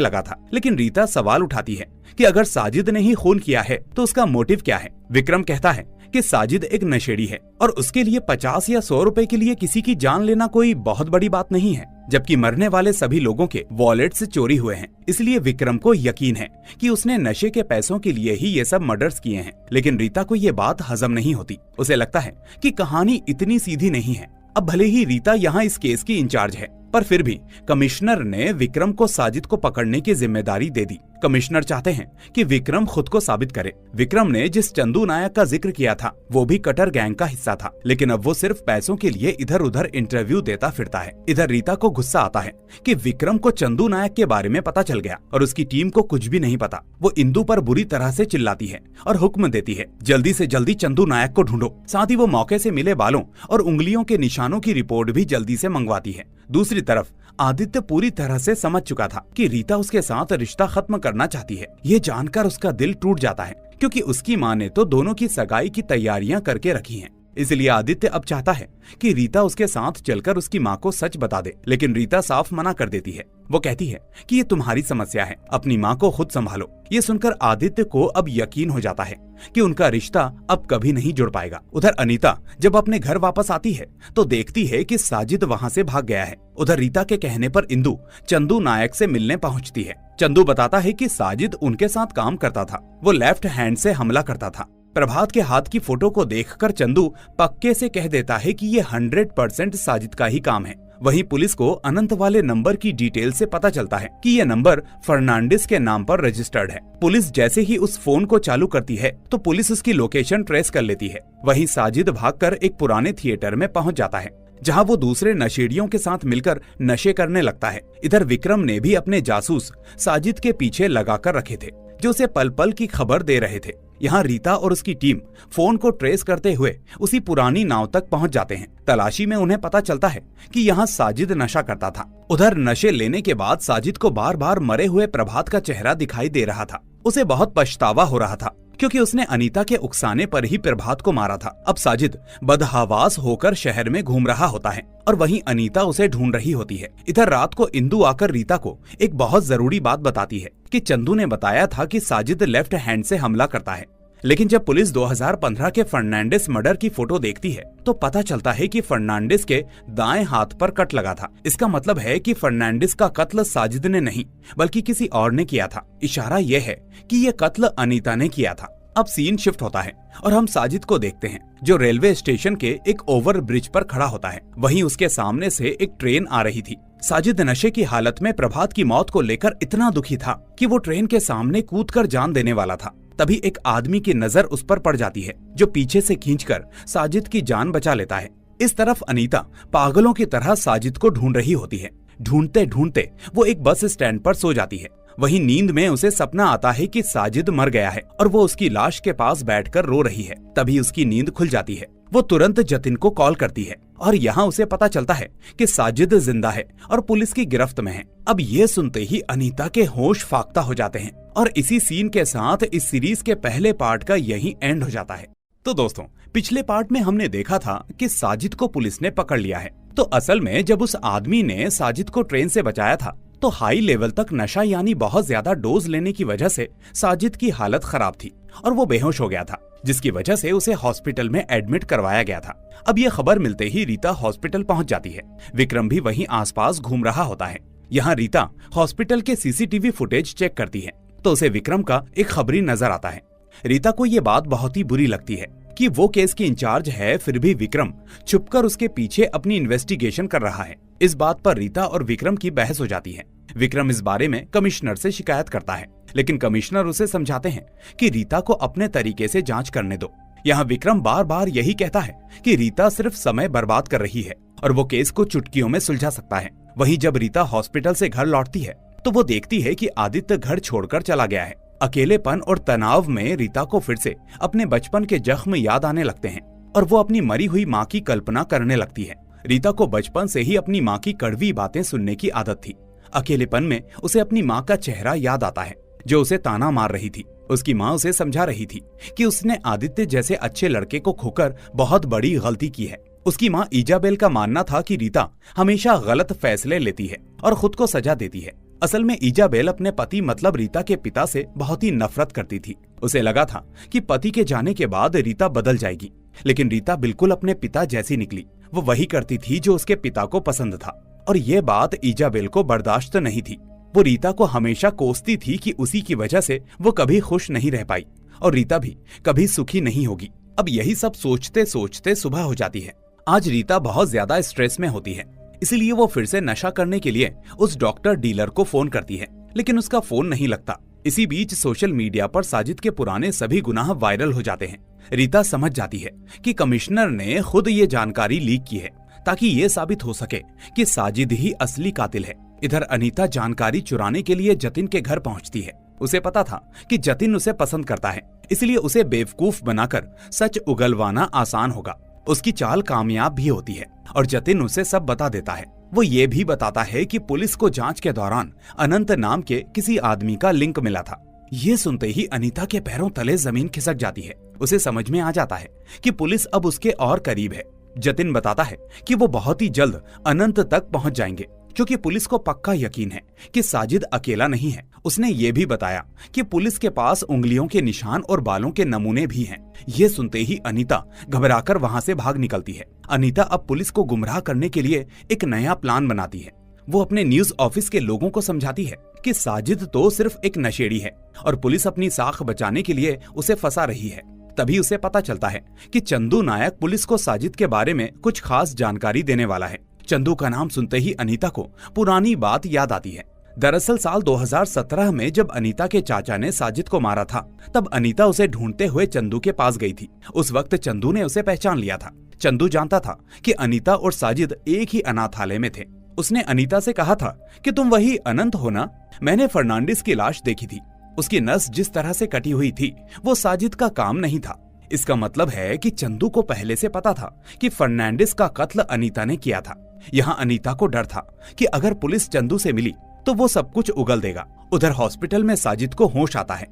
लगा था। लेकिन रीता सवाल उठाती है कि अगर साजिद ने ही खून किया है तो उसका मोटिव क्या है। विक्रम कहता है कि साजिद एक नशेड़ी है और उसके लिए 50 या 100 रुपए के लिए किसी की जान लेना कोई बहुत बड़ी बात नहीं है, जबकि मरने वाले सभी लोगों के वॉलेट्स चोरी हुए हैं। इसलिए विक्रम को यकीन है कि उसने नशे के पैसों के लिए ही ये सब मर्डर्स किए हैं। लेकिन रीता को ये बात हजम नहीं होती। उसे लगता है कि कहानी इतनी सीधी नहीं है। अब भले ही रीता यहाँ इस केस की इंचार्ज है, पर फिर भी कमिश्नर ने विक्रम को साजिद को पकड़ने की जिम्मेदारी दे दी। कमिश्नर चाहते हैं कि विक्रम खुद को साबित करे। विक्रम ने जिस चंदू नायक का जिक्र किया था वो भी कटर गैंग का हिस्सा था, लेकिन अब वो सिर्फ पैसों के लिए इधर उधर इंटरव्यू देता फिरता है। इधर रीता को गुस्सा आता है कि विक्रम को चंदू नायक के बारे में पता चल गया और उसकी टीम को कुछ भी नहीं पता। वो इंदु पर बुरी तरह से चिल्लाती है और हुक्म देती है, जल्दी से जल्दी चंदू नायक को ढूंढो। साथ ही वो मौके से मिले बालों और उंगलियों के निशानों की रिपोर्ट भी जल्दी से मंगवाती है। दूसरी तरफ आदित्य पूरी तरह से समझ चुका था कि रीता उसके साथ रिश्ता खत्म करना चाहती है। ये जानकर उसका दिल टूट जाता है, क्योंकि उसकी माँ ने तो दोनों की सगाई की तैयारियां करके रखी हैं। इसलिए आदित्य अब चाहता है कि रीता उसके साथ चलकर उसकी माँ को सच बता दे, लेकिन रीता साफ मना कर देती है। वो कहती है कि ये तुम्हारी समस्या है, अपनी माँ को खुद संभालो। ये सुनकर आदित्य को अब यकीन हो जाता है कि उनका रिश्ता अब कभी नहीं जुड़ पाएगा। उधर अनीता जब अपने घर वापस आती है तो देखती है कि साजिद वहाँ से भाग गया है। उधर रीता के कहने पर इंदु चंदू नायक से मिलने पहुँचती है। चंदू बताता है कि साजिद उनके साथ काम करता था, वो लेफ्ट हैंड से हमला करता था। प्रभात के हाथ की फोटो को देखकर चंदू पक्के से कह देता है कि ये 100% साजिद का ही काम है। वहीं पुलिस को अनंत वाले नंबर की डिटेल से पता चलता है कि यह नंबर फर्नांडिस के नाम पर रजिस्टर्ड है। पुलिस जैसे ही उस फोन को चालू करती है तो पुलिस उसकी लोकेशन ट्रेस कर लेती है। वहीं साजिद भागकर एक पुराने थिएटर में पहुंच जाता है, जहां वो दूसरे नशेड़ियों के साथ मिलकर नशे करने लगता है। इधर विक्रम ने भी अपने जासूस साजिद के पीछे लगाकर रखे थे, जो उसे पल पल की खबर दे रहे थे। यहाँ रीता और उसकी टीम फोन को ट्रेस करते हुए उसी पुरानी नाव तक पहुंच जाते हैं। तलाशी में उन्हें पता चलता है कि यहाँ साजिद नशा करता था। उधर नशे लेने के बाद साजिद को बार बार मरे हुए प्रभात का चेहरा दिखाई दे रहा था। उसे बहुत पछतावा हो रहा था, क्योंकि उसने अनीता के उकसाने पर ही प्रभात को मारा था। अब साजिद बदहवास होकर शहर में घूम रहा होता है और वहीं अनीता उसे ढूंढ रही होती है। इधर रात को इंदु आकर रीता को एक बहुत जरूरी बात बताती है कि चंदू ने बताया था कि साजिद लेफ्ट हैंड से हमला करता है, लेकिन जब पुलिस 2015 के फर्नांडिस मर्डर की फोटो देखती है तो पता चलता है कि फर्नांडिस के दाएं हाथ पर कट लगा था। इसका मतलब है कि फर्नांडिस का कत्ल साजिद ने नहीं बल्कि किसी और ने किया था। इशारा यह है कि ये कत्ल अनीता ने किया था। अब सीन शिफ्ट होता है और हम साजिद को देखते हैं, जो रेलवे स्टेशन के एक ओवर ब्रिज पर खड़ा होता है। वहीं उसके सामने से एक ट्रेन आ रही थी। साजिद नशे की हालत में प्रभात की मौत को लेकर इतना दुखी था कि वो ट्रेन के सामने कूदकर जान देने वाला था। तभी एक आदमी की नजर उस पर पड़ जाती है, जो पीछे से खींचकर साजिद की जान बचा लेता है। इस तरफ अनीता पागलों की तरह साजिद को ढूंढ रही होती है। ढूंढते ढूंढते वो एक बस स्टैंड पर सो जाती है। वहीं नींद में उसे सपना आता है कि साजिद मर गया है और वो उसकी लाश के पास बैठकर रो रही है। तभी उसकी नींद खुल जाती है। वो तुरंत जतिन को कॉल करती है और यहाँ उसे पता चलता है कि साजिद जिंदा है और पुलिस की गिरफ्त में है। अब ये सुनते ही अनीता के होश फाख्ता हो जाते हैं और इसी सीन के साथ इस सीरीज के पहले पार्ट का यही एंड हो जाता है। तो दोस्तों, पिछले पार्ट में हमने देखा था कि साजिद को पुलिस ने पकड़ लिया है। तो असल में जब उस आदमी ने साजिद को ट्रेन से बचाया था तो हाई लेवल तक नशा यानी बहुत ज्यादा डोज लेने की वजह से साजिद की हालत खराब थी और वो बेहोश हो गया था, जिसकी वजह से उसे हॉस्पिटल में एडमिट करवाया गया था। अब ये खबर मिलते ही रीता हॉस्पिटल पहुंच जाती है। विक्रम भी वहीं आसपास घूम रहा होता है। यहाँ रीता हॉस्पिटल के सीसीटीवी फुटेज चेक करती है तो उसे विक्रम का एक खबरी नजर आता है। रीता को ये बात बहुत ही बुरी लगती है कि वो केस की इंचार्ज है, फिर भी विक्रम छुपकर उसके पीछे अपनी इन्वेस्टिगेशन कर रहा है। इस बात पर रीता और विक्रम की बहस हो जाती है। विक्रम इस बारे में कमिश्नर से शिकायत करता है, लेकिन कमिश्नर उसे समझाते हैं कि रीता को अपने तरीके से जांच करने दो। यहाँ विक्रम बार बार यही कहता है कि रीता सिर्फ समय बर्बाद कर रही है और वो केस को चुटकियों में सुलझा सकता है। वहीं जब रीता हॉस्पिटल से घर लौटती है तो वो देखती है कि आदित्य घर छोड़कर चला गया है। अकेलेपन और तनाव में रीता को फिर से अपने बचपन के जख्म याद आने लगते हैं और वो अपनी मरी हुई माँ की कल्पना करने लगती है। रीता को बचपन से ही अपनी माँ की कड़वी बातें सुनने की आदत थी। अकेलेपन में उसे अपनी माँ का चेहरा याद आता है, जो उसे ताना मार रही थी। उसकी माँ उसे समझा रही थी कि उसने आदित्य जैसे अच्छे लड़के को खोकर बहुत बड़ी गलती की है। उसकी माँ इजाबेल का मानना था कि रीता हमेशा गलत फैसले लेती है और खुद को सजा देती है। असल में इजाबेल अपने पति मतलब रीता के पिता से बहुत ही नफरत करती थी। उसे लगा था कि पति के जाने के बाद रीता बदल जाएगी, लेकिन रीता बिल्कुल अपने पिता जैसी निकली। वो वही करती थी जो उसके पिता को पसंद था और ये बात इजाबेल को बर्दाश्त नहीं थी। वो रीता को हमेशा कोसती थी कि उसी की वजह से वो कभी खुश नहीं रह पाई और रीता भी कभी सुखी नहीं होगी। अब यही सब सोचते सोचते सुबह हो जाती है। आज रीता बहुत ज्यादा स्ट्रेस में होती है, इसलिए वो फिर से नशा करने के लिए उस डॉक्टर डीलर को फोन करती है, लेकिन उसका फोन नहीं लगता। इसी बीच सोशल मीडिया पर साजिद के पुराने सभी गुनाह वायरल हो जाते हैं। रीता समझ जाती है कि कमिश्नर ने खुद ये जानकारी लीक की है ताकि ये साबित हो सके कि साजिद ही असली कातिल है। इधर अनीता जानकारी चुराने के लिए जतिन के घर पहुंचती है। उसे पता था कि जतिन उसे पसंद करता है, इसलिए उसे बेवकूफ बनाकर सच उगलवाना आसान होगा। उसकी चाल कामयाब भी होती है और जतिन उसे सब बता देता है। वो ये भी बताता है कि पुलिस को जांच के दौरान अनंत नाम के किसी आदमी का लिंक मिला था। ये सुनते ही अनीता के पैरों तले जमीन खिसक जाती है। उसे समझ में आ जाता है कि पुलिस अब उसके और करीब है। जतिन बताता है कि वो बहुत ही जल्द अनंत तक पहुंच जाएंगे, क्योंकि पुलिस को पक्का यकीन है कि साजिद अकेला नहीं है। उसने ये भी बताया कि पुलिस के पास उंगलियों के निशान और बालों के नमूने भी हैं। ये सुनते ही अनीता घबराकर वहां से भाग निकलती है। अनीता अब पुलिस को गुमराह करने के लिए एक नया प्लान बनाती है। वो अपने न्यूज ऑफिस के लोगों को समझाती है कि साजिद तो सिर्फ एक नशेड़ी है और पुलिस अपनी साख बचाने के लिए उसे फंसा रही है। तभी उसे पता चलता है कि चंदू नायक पुलिस को साजिद के बारे में कुछ खास जानकारी देने वाला है। चंदू का नाम सुनते ही अनीता को पुरानी बात याद आती है। दरअसल साल 2017 में जब अनीता के चाचा ने साजिद को मारा था, तब अनीता उसे ढूंढते हुए चंदू के पास गई थी। उस वक्त चंदू ने उसे पहचान लिया था। चंदू जानता था कि अनीता और साजिद एक ही अनाथालय में थे। उसने अनीता से कहा था कि तुम वही अनंत हो ना? मैंने फर्नांडिस की लाश देखी थी। उसकी नस जिस तरह से कटी हुई थी वो साजिद का काम नहीं था। इसका मतलब है कि चंदू को पहले से पता था कि फर्नांडिस का कत्ल अनीता ने किया था। यहाँ अनीता को डर था कि अगर पुलिस चंदू से मिली तो वो सब कुछ उगल देगा। उधर हॉस्पिटल में साजिद को होश आता है।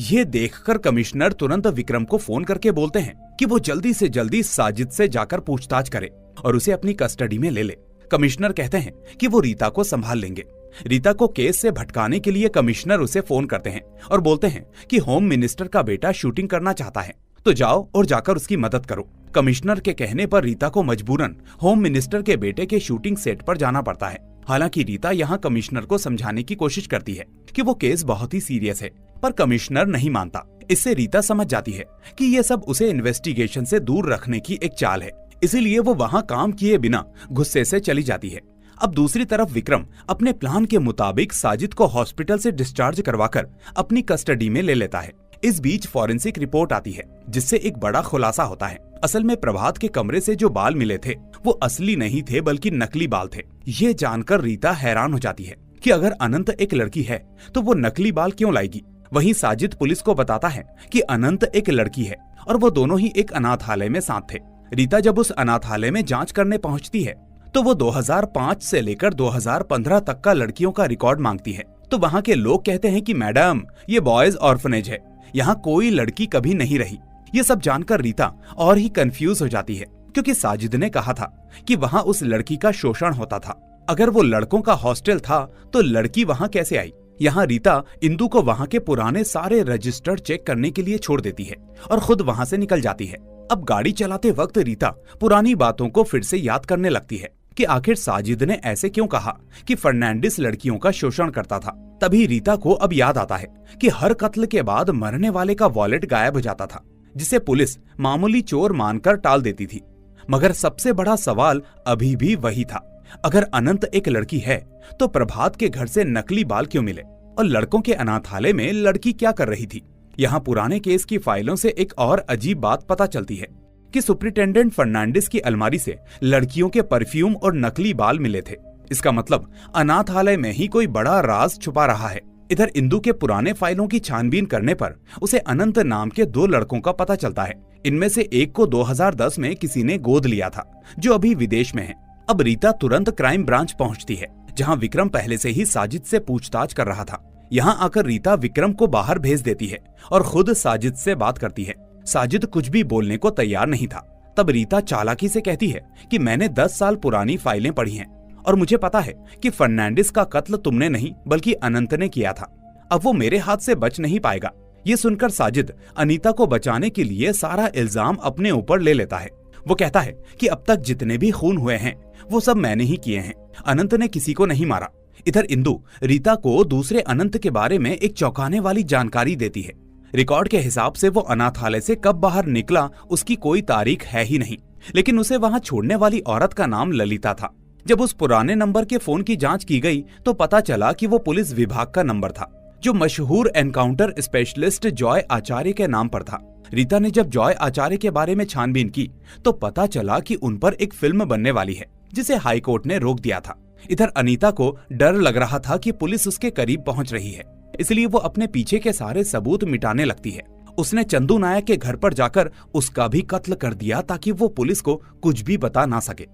ये देखकर कमिश्नर तुरंत विक्रम को फोन करके बोलते हैं कि वो जल्दी से जल्दी साजिद से जाकर पूछताछ करे और उसे अपनी कस्टडी में ले ले। कमिश्नर कहते हैं कि वो रीता को संभाल लेंगे। रीता को केस से भटकाने के लिए कमिश्नर उसे फोन करते हैं और बोलते हैं कि होम मिनिस्टर का बेटा शूटिंग करना चाहता है, तो जाओ और जाकर उसकी मदद करो। कमिश्नर के कहने पर रीता को मजबूरन होम मिनिस्टर के बेटे के शूटिंग सेट पर जाना पड़ता है। हालांकि रीता यहाँ कमिश्नर को समझाने की कोशिश करती है कि वो केस बहुत ही सीरियस है, पर कमिश्नर नहीं मानता। इससे रीता समझ जाती है कि ये सब उसे इन्वेस्टिगेशन से दूर रखने की एक चाल है, इसीलिए वो वहाँ काम किए बिना गुस्से से चली जाती है। अब दूसरी तरफ विक्रम अपने प्लान के मुताबिक साजिद को हॉस्पिटल से डिस्चार्ज करवाकर अपनी कस्टडी में ले लेता है। इस बीच फॉरेंसिक रिपोर्ट आती है जिससे एक बड़ा खुलासा होता है। असल में प्रभात के कमरे से जो बाल मिले थे वो असली नहीं थे बल्कि नकली बाल थे। ये जानकर रीता हैरान हो जाती है कि अगर अनंत एक लड़की है तो वो नकली बाल क्यों लाएगी। वहीं साजिद पुलिस को बताता है कि अनंत एक लड़की है और वो दोनों ही एक अनाथालय में साथ थे। रीता जब उस अनाथालय में जांच करने पहुंचती है तो वो 2005 से लेकर 2015 तक का लड़कियों का रिकॉर्ड मांगती है। तो वहाँ के लोग कहते हैं कि मैडम ये बॉयज ऑर्फनेज है, यहाँ कोई लड़की कभी नहीं रही। ये सब जानकर रीता और ही कंफ्यूज हो जाती है, क्योंकि साजिद ने कहा था कि वहाँ उस लड़की का शोषण होता था। अगर वो लड़कों का हॉस्टल था तो लड़की वहाँ कैसे आई। यहाँ रीता इंदु को वहाँ के पुराने सारे रजिस्टर चेक करने के लिए छोड़ देती है और खुद वहाँ से निकल जाती है। अब गाड़ी चलाते वक्त रीता पुरानी बातों को फिर से याद करने लगती है कि आखिर साजिद ने ऐसे क्यों कहा कि फर्नांडिस लड़कियों का शोषण करता था। तभी रीता को अब याद आता है कि हर कत्ल के बाद मरने वाले का वॉलेट गायब हो जाता था, जिसे पुलिस मामूली चोर मानकर टाल देती थी। मगर सबसे बड़ा सवाल अभी भी वही था, अगर अनंत एक लड़की है तो प्रभात के घर से नकली बाल क्यों मिले और लड़कों के अनाथालय में लड़की क्या कर रही थी। यहाँ पुराने केस की फाइलों से एक और अजीब बात पता चलती है कि सुपरिटेंडेंट फर्नांडिस की अलमारी से लड़कियों के परफ्यूम और नकली बाल मिले थे। इसका मतलब अनाथालय में ही कोई बड़ा राज छुपा रहा है। इधर इंदु के पुराने फाइलों की छानबीन करने पर उसे अनंत नाम के 2 लड़कों का पता चलता है। इनमें से एक को 2010 में किसी ने गोद लिया था, जो अभी विदेश में है। अब रीता तुरंत क्राइम ब्रांच पहुंचती है, जहां विक्रम पहले से ही साजिद से पूछताछ कर रहा था। यहाँ आकर रीता विक्रम को बाहर भेज देती है और खुद साजिद से बात करती है। साजिद कुछ भी बोलने को तैयार नहीं था। तब रीता चालाकी से कहती है कि मैंने 10 साल पुरानी फाइलें पढ़ी हैं और मुझे पता है कि फर्नांडिस का कत्ल तुमने नहीं बल्कि अनंत ने किया था। अब वो मेरे हाथ से बच नहीं पाएगा। ये सुनकर साजिद अनीता को बचाने के लिए सारा इल्जाम अपने ऊपर ले लेता है। वो कहता है कि अब तक जितने भी खून हुए हैं वो सब मैंने ही किए हैं, अनंत ने किसी को नहीं मारा। इधर इंदु रीता को दूसरे अनंत के बारे में एक चौंकाने वाली जानकारी देती है। रिकॉर्ड के हिसाब से वो अनाथालय से कब बाहर निकला उसकी कोई तारीख है ही नहीं, लेकिन उसे वहां छोड़ने वाली औरत का नाम ललिता था। जब उस पुराने नंबर के फोन की जांच की गई तो पता चला कि वो पुलिस विभाग का नंबर था। जो मशहूर एनकाउंटर स्पेशलिस्ट जॉय आचार्य के नाम पर था। रीता ने जब जॉय आचार्य के बारे में छानबीन की तो पता चला कि उन पर एक फिल्म बनने वाली है, जिसे हाई कोर्ट ने रोक दिया था। इधर अनीता को डर लग रहा था कि पुलिस उसके करीब पहुंच रही है, इसलिए वो अपने पीछे के सारे सबूत मिटाने लगती है। उसने चंदू नायक के घर पर जाकर उसका भी कत्ल कर दिया ताकि वो पुलिस को कुछ भी बता ना सके।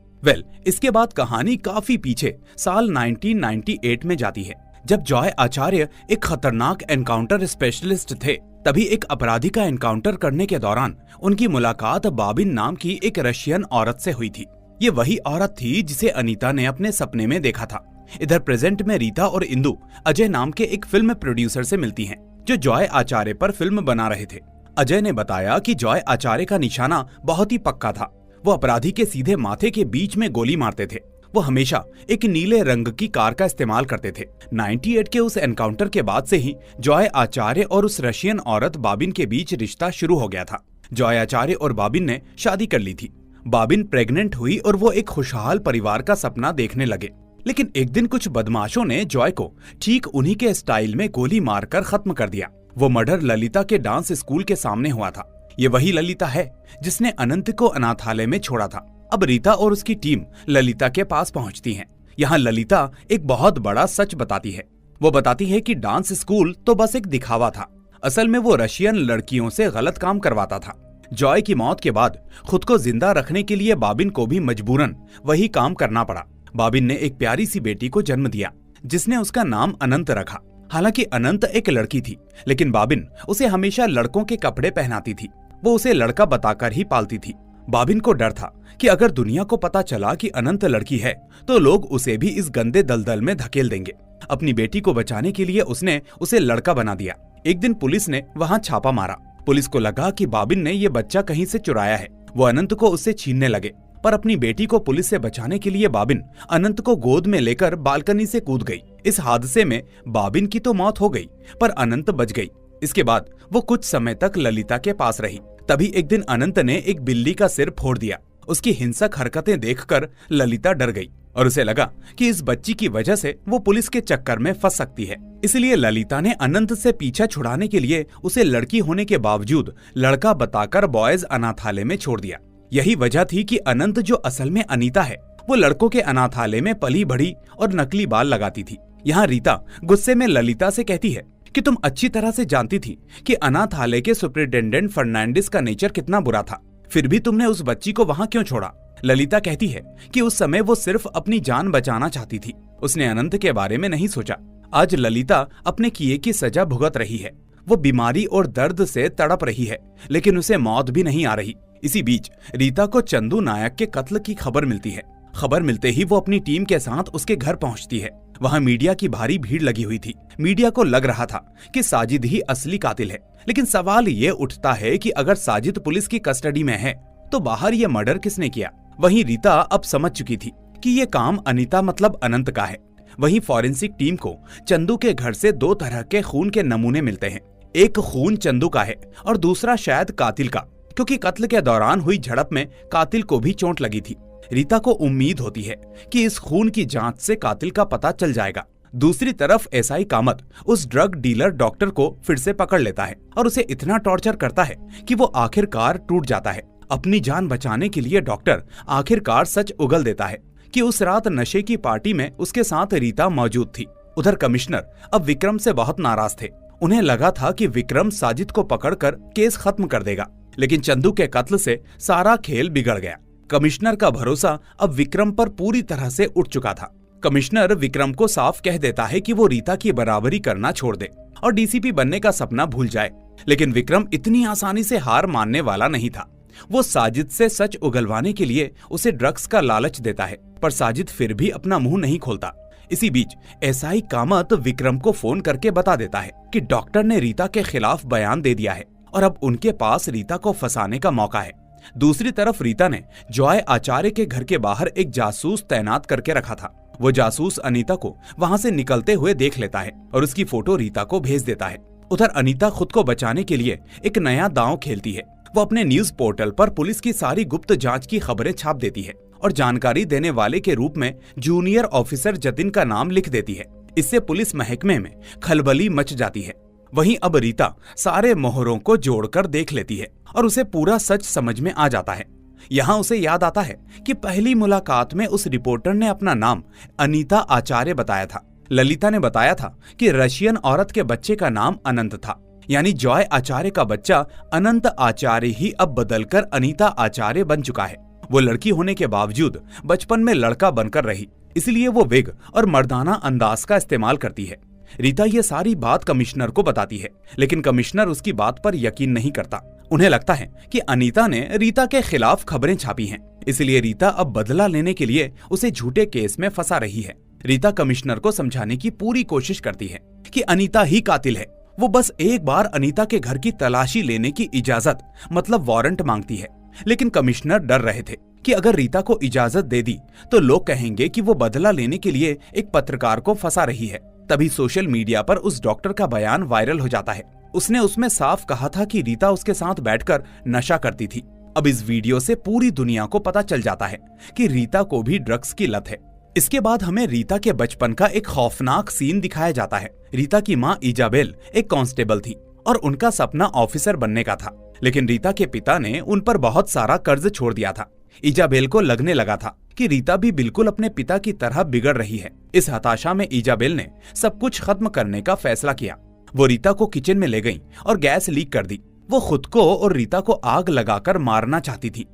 इसके बाद कहानी काफी पीछे साल 1998 में जाती है, जब जॉय आचार्य एक खतरनाक एनकाउंटर स्पेशलिस्ट थे। तभी एक अपराधी का एनकाउंटर करने के दौरान उनकी मुलाकात बाबिन नाम की एक रशियन औरत से हुई थी। ये वही औरत थी जिसे अनीता ने अपने सपने में देखा था। इधर प्रेजेंट में रीता और इंदु अजय नाम के एक फिल्म प्रोड्यूसर से मिलती हैं, जो जॉय आचार्य पर फिल्म बना रहे थे। अजय ने बताया कि जॉय आचार्य का निशाना बहुत ही पक्का था। वो अपराधी के सीधे माथे के बीच में गोली मारते थे। वो हमेशा एक नीले रंग की कार का इस्तेमाल करते थे। 98 के उस एनकाउंटर के बाद से ही जॉय आचार्य और उस रशियन औरत बाबिन के बीच रिश्ता शुरू हो गया था। जॉय आचार्य और बाबिन ने शादी कर ली थी। बाबिन प्रेग्नेंट हुई और वो एक खुशहाल परिवार का सपना देखने लगे। लेकिन एक दिन कुछ बदमाशों ने जॉय को ठीक उन्हीं के स्टाइल में गोली मारकर खत्म कर दिया। वो मर्डर ललिता के डांस स्कूल के सामने हुआ था। ये वही ललिता है जिसने अनंत को अनाथालय में छोड़ा था। अब रीता और उसकी टीम ललिता के पास पहुंचती है। यहाँ ललिता एक बहुत बड़ा सच बताती है। वो बताती है कि डांस स्कूल तो बस एक दिखावा था। असल में वो रशियन लड़कियों से गलत काम करवाता था। जॉय की मौत के बाद खुद को जिंदा रखने के लिए बाबिन को भी मजबूरन वही काम करना पड़ा। बाबिन ने एक प्यारी सी बेटी को जन्म दिया, जिसने उसका नाम अनंत रखा। हालांकि अनंत एक लड़की थी, लेकिन बाबिन उसे हमेशा लड़कों के कपड़े पहनाती थी। वो उसे लड़का बताकर ही पालती थी। बाबिन को डर था कि अगर दुनिया को पता चला कि अनंत लड़की है तो लोग उसे भी इस गंदे दलदल में धकेल देंगे। अपनी बेटी को बचाने के लिए उसने उसे लड़का बना दिया। एक दिन पुलिस ने वहाँ छापा मारा। पुलिस को लगा कि बाबिन ने ये बच्चा कहीं से चुराया है। वो अनंत को उससे छीनने लगे, पर अपनी बेटी को पुलिस से बचाने के लिए बाबिन अनंत को गोद में लेकर बालकनी से कूद गई। इस हादसे में बाबिन की तो मौत हो गई, पर अनंत बच गई। इसके बाद वो कुछ समय तक ललिता के पास रही। तभी एक दिन अनंत ने एक बिल्ली का सिर फोड़ दिया। उसकी हिंसक हरकतें देखकर ललिता डर गई और उसे लगा कि इस बच्ची की वजह से वो पुलिस के चक्कर में फंस सकती है। इसलिए ललिता ने अनंत से पीछा छुड़ाने के लिए उसे लड़की होने के बावजूद लड़का बताकर बॉयज अनाथालय में छोड़ दिया। यही वजह थी कि अनंत, जो असल में अनीता है, वो लड़कों के अनाथालय में पली बढ़ी और नकली बाल लगाती थी। यहाँ रीता गुस्से में ललिता से कहती है कि तुम अच्छी तरह से जानती थी कि अनाथालय के सुपरिटेंडेंट फर्नांडिस का नेचर कितना बुरा था, फिर भी तुमने उस बच्ची को वहाँ क्यों छोड़ा। ललिता कहती है कि उस समय वो सिर्फ अपनी जान बचाना चाहती थी, उसने अनंत के बारे में नहीं सोचा। आज ललिता अपने किए की सजा भुगत रही है। वो बीमारी और दर्द से तड़प रही है, लेकिन उसे मौत भी नहीं आ रही। इसी बीच रीता को चंदू नायक के कत्ल की खबर मिलती है। खबर मिलते ही वो अपनी टीम के साथ उसके घर पहुंचती है। वहां मीडिया की भारी भीड़ लगी हुई थी। मीडिया को लग रहा था कि साजिद ही असली कातिल है, लेकिन सवाल ये उठता है कि अगर साजिद पुलिस की कस्टडी में है तो बाहर ये मर्डर किसने किया। वहीं रीता अब समझ चुकी थी कि ये काम अनीता मतलब अनंत का है। वहीं फॉरेंसिक टीम को चंदू के घर से दो तरह के खून के नमूने मिलते हैं। एक खून चंदू का है और दूसरा शायद कातिल का, क्योंकि कत्ल के दौरान हुई झड़प में कातिल को भी चोट लगी थी। रीता को उम्मीद होती है कि इस खून की जांच से कातिल का पता चल जाएगा। दूसरी तरफ एसआई कामत उस ड्रग डीलर डॉक्टर को फिर से पकड़ लेता है और उसे इतना टॉर्चर करता है कि वो आखिरकार टूट जाता है। अपनी जान बचाने के लिए डॉक्टर आखिरकार सच उगल देता है कि उस रात नशे की पार्टी में उसके साथ रीता मौजूद थी। उधर कमिश्नर अब विक्रम से बहुत नाराज थे। उन्हें लगा था कि विक्रम साजिद को पकड़कर केस खत्म कर देगा, लेकिन चंदू के कत्ल से सारा खेल बिगड़ गया। कमिश्नर का भरोसा अब विक्रम पर पूरी तरह से उठ चुका था। कमिश्नर विक्रम को साफ कह देता है कि वो रीता की बराबरी करना छोड़ दे और डीसीपी बनने का सपना भूल जाए, लेकिन विक्रम इतनी आसानी से हार मानने वाला नहीं था। वो साजिद से सच उगलवाने के लिए उसे ड्रग्स का लालच देता है, पर साजिद फिर भी अपना मुंह नहीं खोलता। इसी बीच एसआई कामत विक्रम को फोन करके बता देता है कि डॉक्टर ने रीता के खिलाफ बयान दे दिया है और अब उनके पास रीता को फंसाने का मौका है। दूसरी तरफ रीता ने जॉय आचार्य के घर के बाहर एक जासूस तैनात करके रखा था। वो जासूस अनीता को वहां से निकलते हुए देख लेता है और उसकी फोटो रीता को भेज देता है। उधर अनीता खुद को बचाने के लिए एक नया दांव खेलती है। वो अपने न्यूज पोर्टल पर पुलिस की सारी गुप्त जांच की खबरें छाप देती है और जानकारी देने वाले के रूप में जूनियर ऑफिसर जतिन का नाम लिख देती है। इससे पुलिस महकमे में खलबली मच जाती है। वहीं अब रीता सारे मोहरों को जोड़कर देख लेती है और उसे पूरा सच समझ में आ जाता है। यहाँ उसे याद आता है कि पहली मुलाकात में उस रिपोर्टर ने अपना नाम अनीता आचार्य बताया था। ललिता ने बताया था कि रशियन औरत के बच्चे का नाम अनंत था, यानी जॉय आचार्य का बच्चा अनंत आचार्य ही अब बदलकर अनीता आचार्य बन चुका है। वो लड़की होने के बावजूद बचपन में लड़का बनकर रही, इसलिए वो विग और मर्दाना अंदाज का इस्तेमाल करती है। रीता ये सारी बात कमिश्नर को बताती है, लेकिन कमिश्नर उसकी बात पर यकीन नहीं करता। उन्हें लगता है कि अनीता ने रीता के खिलाफ खबरें छापी हैं, इसलिए रीता अब बदला लेने के लिए उसे झूठे केस में फंसा रही है। रीता कमिश्नर को समझाने की पूरी कोशिश करती है कि अनीता ही कातिल है। वो बस एक बार अनीता के घर की तलाशी लेने की इजाजत मतलब वारंट मांगती है, लेकिन कमिश्नर डर रहे थे कि अगर रीता को इजाजत दे दी तो लोग कहेंगे कि वो बदला लेने के लिए एक पत्रकार को फंसा रही है। तभी सोशल मीडिया पर उस डॉक्टर का बयान वायरल हो जाता है। उसने उसमें साफ कहा था कि रीता उसके साथ बैठकर नशा करती थी। अब इस वीडियो से पूरी दुनिया को पता चल जाता है कि रीता को भी ड्रग्स की लत है। इसके बाद हमें रीता के बचपन का एक खौफनाक सीन दिखाया जाता है। रीता की माँ इजाबेल एक कांस्टेबल थी और उनका सपना ऑफिसर बनने का था, लेकिन रीता के पिता ने उन पर बहुत सारा कर्ज छोड़ दिया था। इजाबेल को लगने लगा था कि रीता भी बिल्कुल अपने पिता की तरह बिगड़ रही है। इस हताशा में इजाबेल ने सब कुछ खत्म करने का फैसला किया। वो रीता को किचन में ले गई और गैस लीक कर दी। वो खुद को और रीता को आग लगाकर मारना चाहती थी।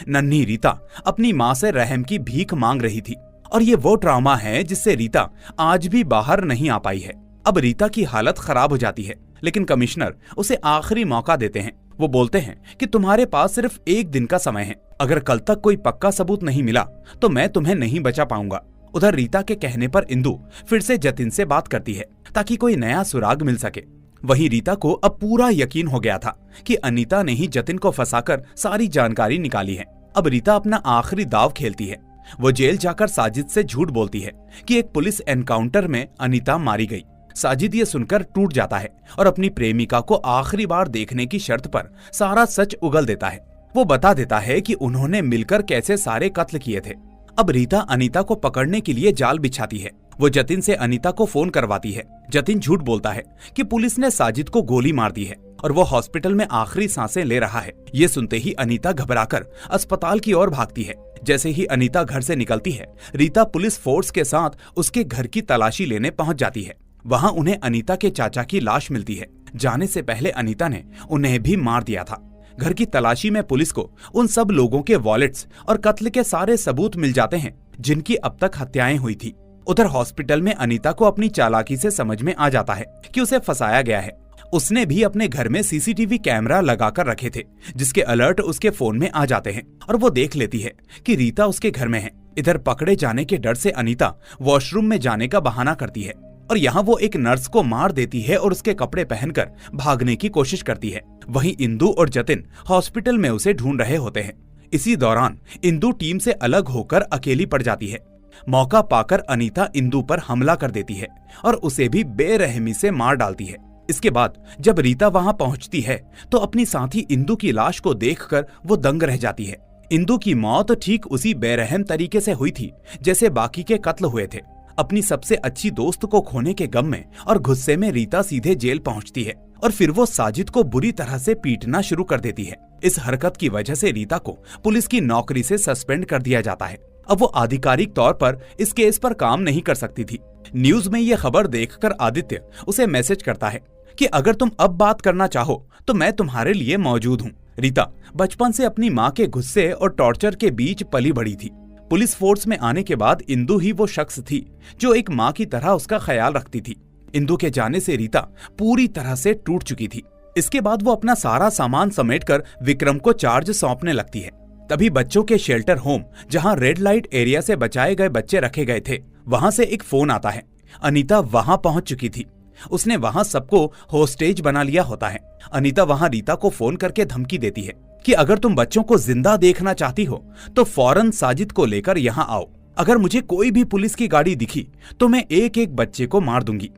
नन्ही रीता अपनी माँ से रहम की भीख मांग रही थी और ये वो ट्रॉमा है जिससे रीता आज भी बाहर नहीं आ पाई है। अब रीता की हालत खराब हो जाती है, लेकिन कमिश्नर उसे आखिरी मौका देते हैं। वो बोलते हैं कि तुम्हारे पास सिर्फ एक दिन का समय है, अगर कल तक कोई पक्का सबूत नहीं मिला तो मैं तुम्हें नहीं बचा पाऊंगा। उधर रीता के कहने पर इंदु फिर से जतिन से बात करती है ताकि कोई नया सुराग मिल सके। वहीं रीता को अब पूरा यकीन हो गया था कि अनीता ने ही जतिन को फंसाकर सारी जानकारी निकाली है। अब रीता अपना आखिरी दाव खेलती है। वो जेल जाकर साजिद से झूठ बोलती है कि एक पुलिस एनकाउंटर में अनीता मारी गई। साजिद ये सुनकर टूट जाता है और अपनी प्रेमिका को आखिरी बार देखने की शर्त पर सारा सच उगल देता है। वो बता देता है कि उन्होंने मिलकर कैसे सारे कत्ल किए थे। अब रीता अनीता को पकड़ने के लिए जाल बिछाती है। वो जतिन से अनीता को फोन करवाती है। जतिन झूठ बोलता है कि पुलिस ने साजिद को गोली मार दी है और वो हॉस्पिटल में आखिरी सांसें ले रहा है। ये सुनते ही अनीता घबराकर अस्पताल की ओर भागती है। जैसे ही अनीता घर से निकलती है, रीता पुलिस फोर्स के साथ उसके घर की तलाशी लेने पहुंच जाती है। वहां उन्हें अनीता के चाचा की लाश मिलती है। जाने से पहले अनीता ने उन्हें भी मार दिया था। घर की तलाशी में पुलिस को उन सब लोगों के वॉलेट्स और कत्ल के सारे सबूत मिल जाते हैं जिनकी अब तक हत्याएं हुई थी। उधर हॉस्पिटल में अनीता को अपनी चालाकी से समझ में आ जाता है कि उसे फंसाया गया है। उसने भी अपने घर में सीसीटीवी कैमरा लगाकर रखे थे, जिसके अलर्ट उसके फोन में आ जाते हैं और वो देख लेती है कि रीता उसके घर में है। इधर पकड़े जाने के डर से अनीता वॉशरूम में जाने का बहाना करती है और यहाँ वो एक नर्स को मार देती है और उसके कपड़े पहनकर भागने की कोशिश करती है। वहीं इंदु और जतिन हॉस्पिटल में उसे ढूंढ रहे होते हैं। इसी दौरान इंदु टीम से अलग होकर अकेली पड़ जाती है। मौका पाकर अनीता इंदु पर हमला कर देती है और उसे भी बेरहमी से मार डालती है। इसके बाद जब रीता वहां पहुंचती है तो अपनी साथी इंदु की लाश को देखकर वो दंग रह जाती है। इंदु की मौत ठीक उसी बेरहम तरीके से हुई थी जैसे बाकी के कत्ल हुए थे। अपनी सबसे अच्छी दोस्त को खोने के गम में और गुस्से में रीता सीधे जेल पहुंचती है और फिर वो साजिद को बुरी तरह से पीटना शुरू कर देती है। इस हरकत की वजह से रीता को पुलिस की नौकरी से सस्पेंड कर दिया जाता है। अब वो आधिकारिक तौर पर इस केस पर काम नहीं कर सकती थी। न्यूज में ये खबर देखकर आदित्य उसे मैसेज करता है कि अगर तुम अब बात करना चाहो तो मैं तुम्हारे लिए मौजूद हूँ। रीता बचपन से अपनी माँ के गुस्से और टॉर्चर के बीच पली बड़ी थी। पुलिस फोर्स में आने के बाद इंदु ही वो शख्स थी जो एक माँ की तरह उसका ख्याल रखती थी। इंदु के जाने से रीता पूरी तरह से टूट चुकी थी। इसके बाद वो अपना सारा सामान समेटकर विक्रम को चार्ज सौंपने लगती है। तभी बच्चों के शेल्टर होम जहां रेड लाइट एरिया से बचाए गए बच्चे रखे गए थे, वहां से एक फोन आता है। अनीता वहां पहुंच चुकी थी। उसने वहां सबको होस्टेज बना लिया होता है। अनीता वहां रीता को फोन करके धमकी देती है कि अगर तुम बच्चों को जिंदा देखना चाहती हो तो फौरन साजिद को लेकर यहाँ आओ। अगर मुझे कोई भी पुलिस की गाड़ी दिखी तो मैं एक एक बच्चे को मार दूंगी।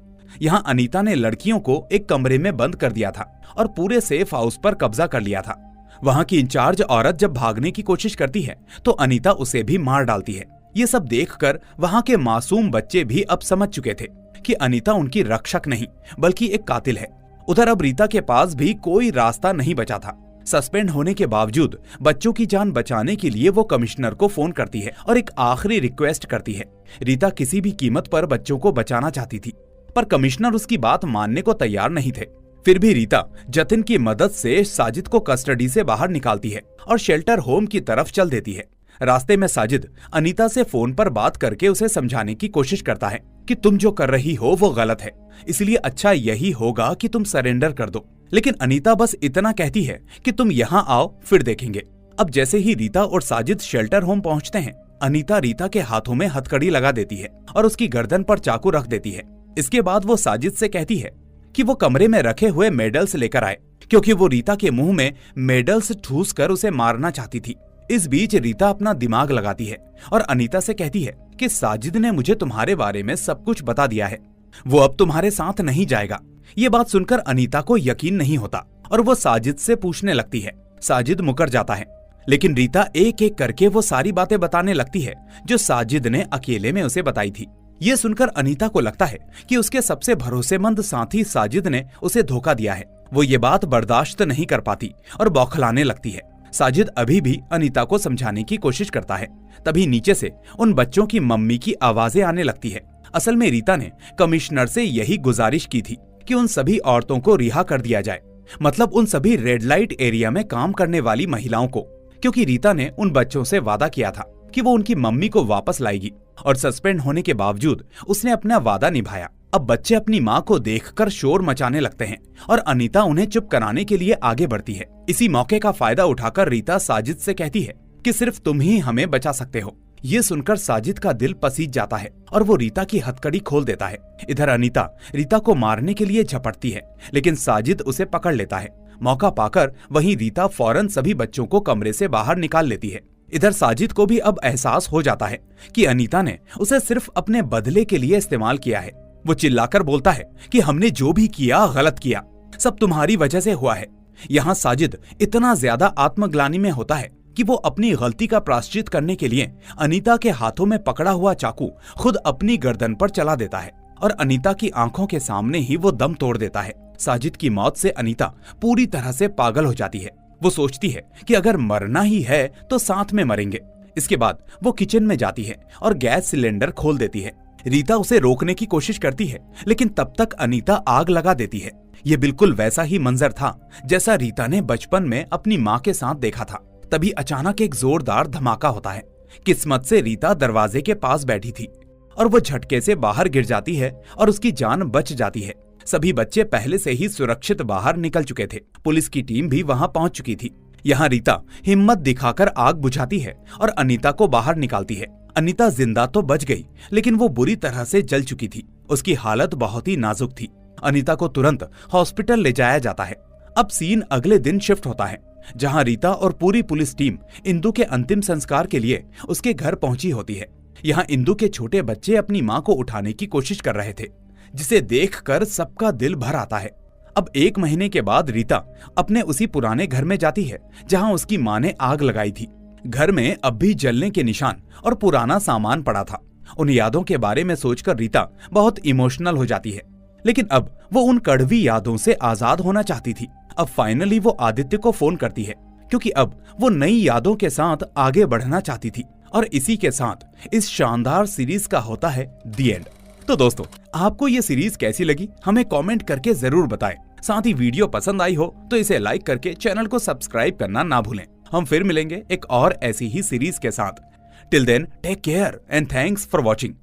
यहाँ अनीता ने लड़कियों को एक कमरे में बंद कर दिया था और पूरे सेफ हाउस पर कब्जा कर लिया था। वहां की इंचार्ज औरत जब भागने की कोशिश करती है तो अनीता उसे भी मार डालती है। ये सब देखकर वहां के मासूम बच्चे भी अब समझ चुके थे कि अनीता उनकी रक्षक नहीं बल्कि एक कातिल है। उधर अब रीता के पास भी कोई रास्ता नहीं बचा था। सस्पेंड होने के बावजूद बच्चों की जान बचाने के लिए वो कमिश्नर को फोन करती है और एक आखिरी रिक्वेस्ट करती है। रीता किसी भी कीमत पर बच्चों को बचाना चाहती थी, पर कमिश्नर उसकी बात मानने को तैयार नहीं थे। फिर भी रीता जतिन की मदद से साजिद को कस्टडी से बाहर निकालती है और शेल्टर होम की तरफ चल देती है। रास्ते में साजिद अनीता से फोन पर बात करके उसे समझाने की कोशिश करता है कि तुम जो कर रही हो वो गलत है, इसलिए अच्छा यही होगा कि तुम सरेंडर कर दो। लेकिन अनीता बस इतना कहती है कि तुम यहाँ आओ फिर देखेंगे। अब जैसे ही रीता और साजिद शेल्टर होम पहुँचते हैं, अनीता रीता के हाथों में हथकड़ी लगा देती है और उसकी गर्दन पर चाकू रख देती है। इसके बाद वो साजिद से कहती है कि वो कमरे में रखे हुए मेडल्स लेकर आए, क्योंकि वो रीता के मुंह में मेडल्स ठूस कर उसे मारना चाहती थी। इस बीच रीता अपना दिमाग लगाती है और अनीता से कहती है कि साजिद ने मुझे तुम्हारे बारे में सब कुछ बता दिया है, वो अब तुम्हारे साथ नहीं जाएगा। ये बात सुनकर अनीता को यकीन नहीं होता और वो साजिद से पूछने लगती है। साजिद मुकर जाता है, लेकिन रीता एक एक करके वो सारी बातें बताने लगती है जो साजिद ने अकेले में उसे बताई थी। ये सुनकर अनीता को लगता है कि उसके सबसे भरोसेमंद साथी साजिद ने उसे धोखा दिया है। वो ये बात बर्दाश्त नहीं कर पाती और बौखलाने लगती है। साजिद अभी भी अनीता को समझाने की कोशिश करता है। तभी नीचे से उन बच्चों की मम्मी की आवाजें आने लगती है। असल में रीता ने कमिश्नर से यही गुजारिश की थी कि उन सभी औरतों को रिहा कर दिया जाए, मतलब उन सभी रेड लाइट एरिया में काम करने वाली महिलाओं को, क्योंकि रीता ने उन बच्चों से वादा किया था कि वो उनकी मम्मी को वापस लाएगी और सस्पेंड होने के बावजूद उसने अपना वादा निभाया। अब बच्चे अपनी माँ को देखकर शोर मचाने लगते हैं और अनीता उन्हें चुप कराने के लिए आगे बढ़ती है। इसी मौके का फायदा उठाकर रीता साजिद से कहती है कि सिर्फ तुम ही हमें बचा सकते हो। ये सुनकर साजिद का दिल पसीज जाता है और वो रीता की हथकड़ी खोल देता है। इधर अनीता रीता को मारने के लिए झपटती है, लेकिन साजिद उसे पकड़ लेता है। मौका पाकर वहीं रीता फौरन सभी बच्चों को कमरे से बाहर निकाल लेती है। इधर साजिद को भी अब एहसास हो जाता है कि अनीता ने उसे सिर्फ अपने बदले के लिए इस्तेमाल किया है। वो चिल्लाकर बोलता है कि हमने जो भी किया गलत किया, सब तुम्हारी वजह से हुआ है। यहाँ साजिद इतना ज्यादा आत्मग्लानि में होता है कि वो अपनी गलती का प्रायश्चित करने के लिए अनीता के हाथों में पकड़ा हुआ चाकू खुद अपनी गर्दन पर चला देता है और अनीता की आंखों के सामने ही वो दम तोड़ देता है। साजिद की मौत से अनीता पूरी तरह से पागल हो जाती है। वो सोचती है कि अगर मरना ही है तो साथ में मरेंगे। इसके बाद वो किचन में जाती है और गैस सिलेंडर खोल देती है। रीता उसे रोकने की कोशिश करती है, लेकिन तब तक अनीता आग लगा देती है। ये बिल्कुल वैसा ही मंजर था जैसा रीता ने बचपन में अपनी माँ के साथ देखा था। तभी अचानक एक जोरदार धमाका होता है। किस्मत से रीता दरवाजे के पास बैठी थी और वो झटके से बाहर गिर जाती है और उसकी जान बच जाती है। सभी बच्चे पहले से ही सुरक्षित बाहर निकल चुके थे। पुलिस की टीम भी वहां पहुंच चुकी थी। यहाँ रीता हिम्मत दिखाकर आग बुझाती है और अनीता को बाहर निकालती है। अनीता जिंदा तो बच गई, लेकिन वो बुरी तरह से जल चुकी थी। उसकी हालत बहुत ही नाजुक थी। अनीता को तुरंत हॉस्पिटल ले जाया जाता है। अब सीन अगले दिन शिफ्ट होता है, जहां रीता और पूरी पुलिस टीम इंदु के अंतिम संस्कार के लिए उसके घर पहुंची होती है। यहाँ इंदु के छोटे बच्चे अपनी माँ को उठाने की कोशिश कर रहे थे, जिसे देखकर सबका दिल भर आता है। अब 1 महीने के बाद रीता अपने उसी पुराने घर में जाती है जहां उसकी माँ ने आग लगाई थी। घर में अब भी जलने के निशान और पुराना सामान पड़ा था। उन यादों के बारे में सोचकर रीता बहुत इमोशनल हो जाती है, लेकिन अब वो उन कड़वी यादों से आजाद होना चाहती थी। अब फाइनली वो आदित्य को फोन करती है, क्योंकि अब वो नई यादों के साथ आगे बढ़ना चाहती थी। और इसी के साथ इस शानदार सीरीज का होता है दी एंड। तो दोस्तों, आपको ये सीरीज कैसी लगी हमें कमेंट करके जरूर बताएं। साथ ही वीडियो पसंद आई हो तो इसे लाइक करके चैनल को सब्सक्राइब करना ना भूलें। हम फिर मिलेंगे एक और ऐसी ही सीरीज के साथ। Till then take care and thanks for watching.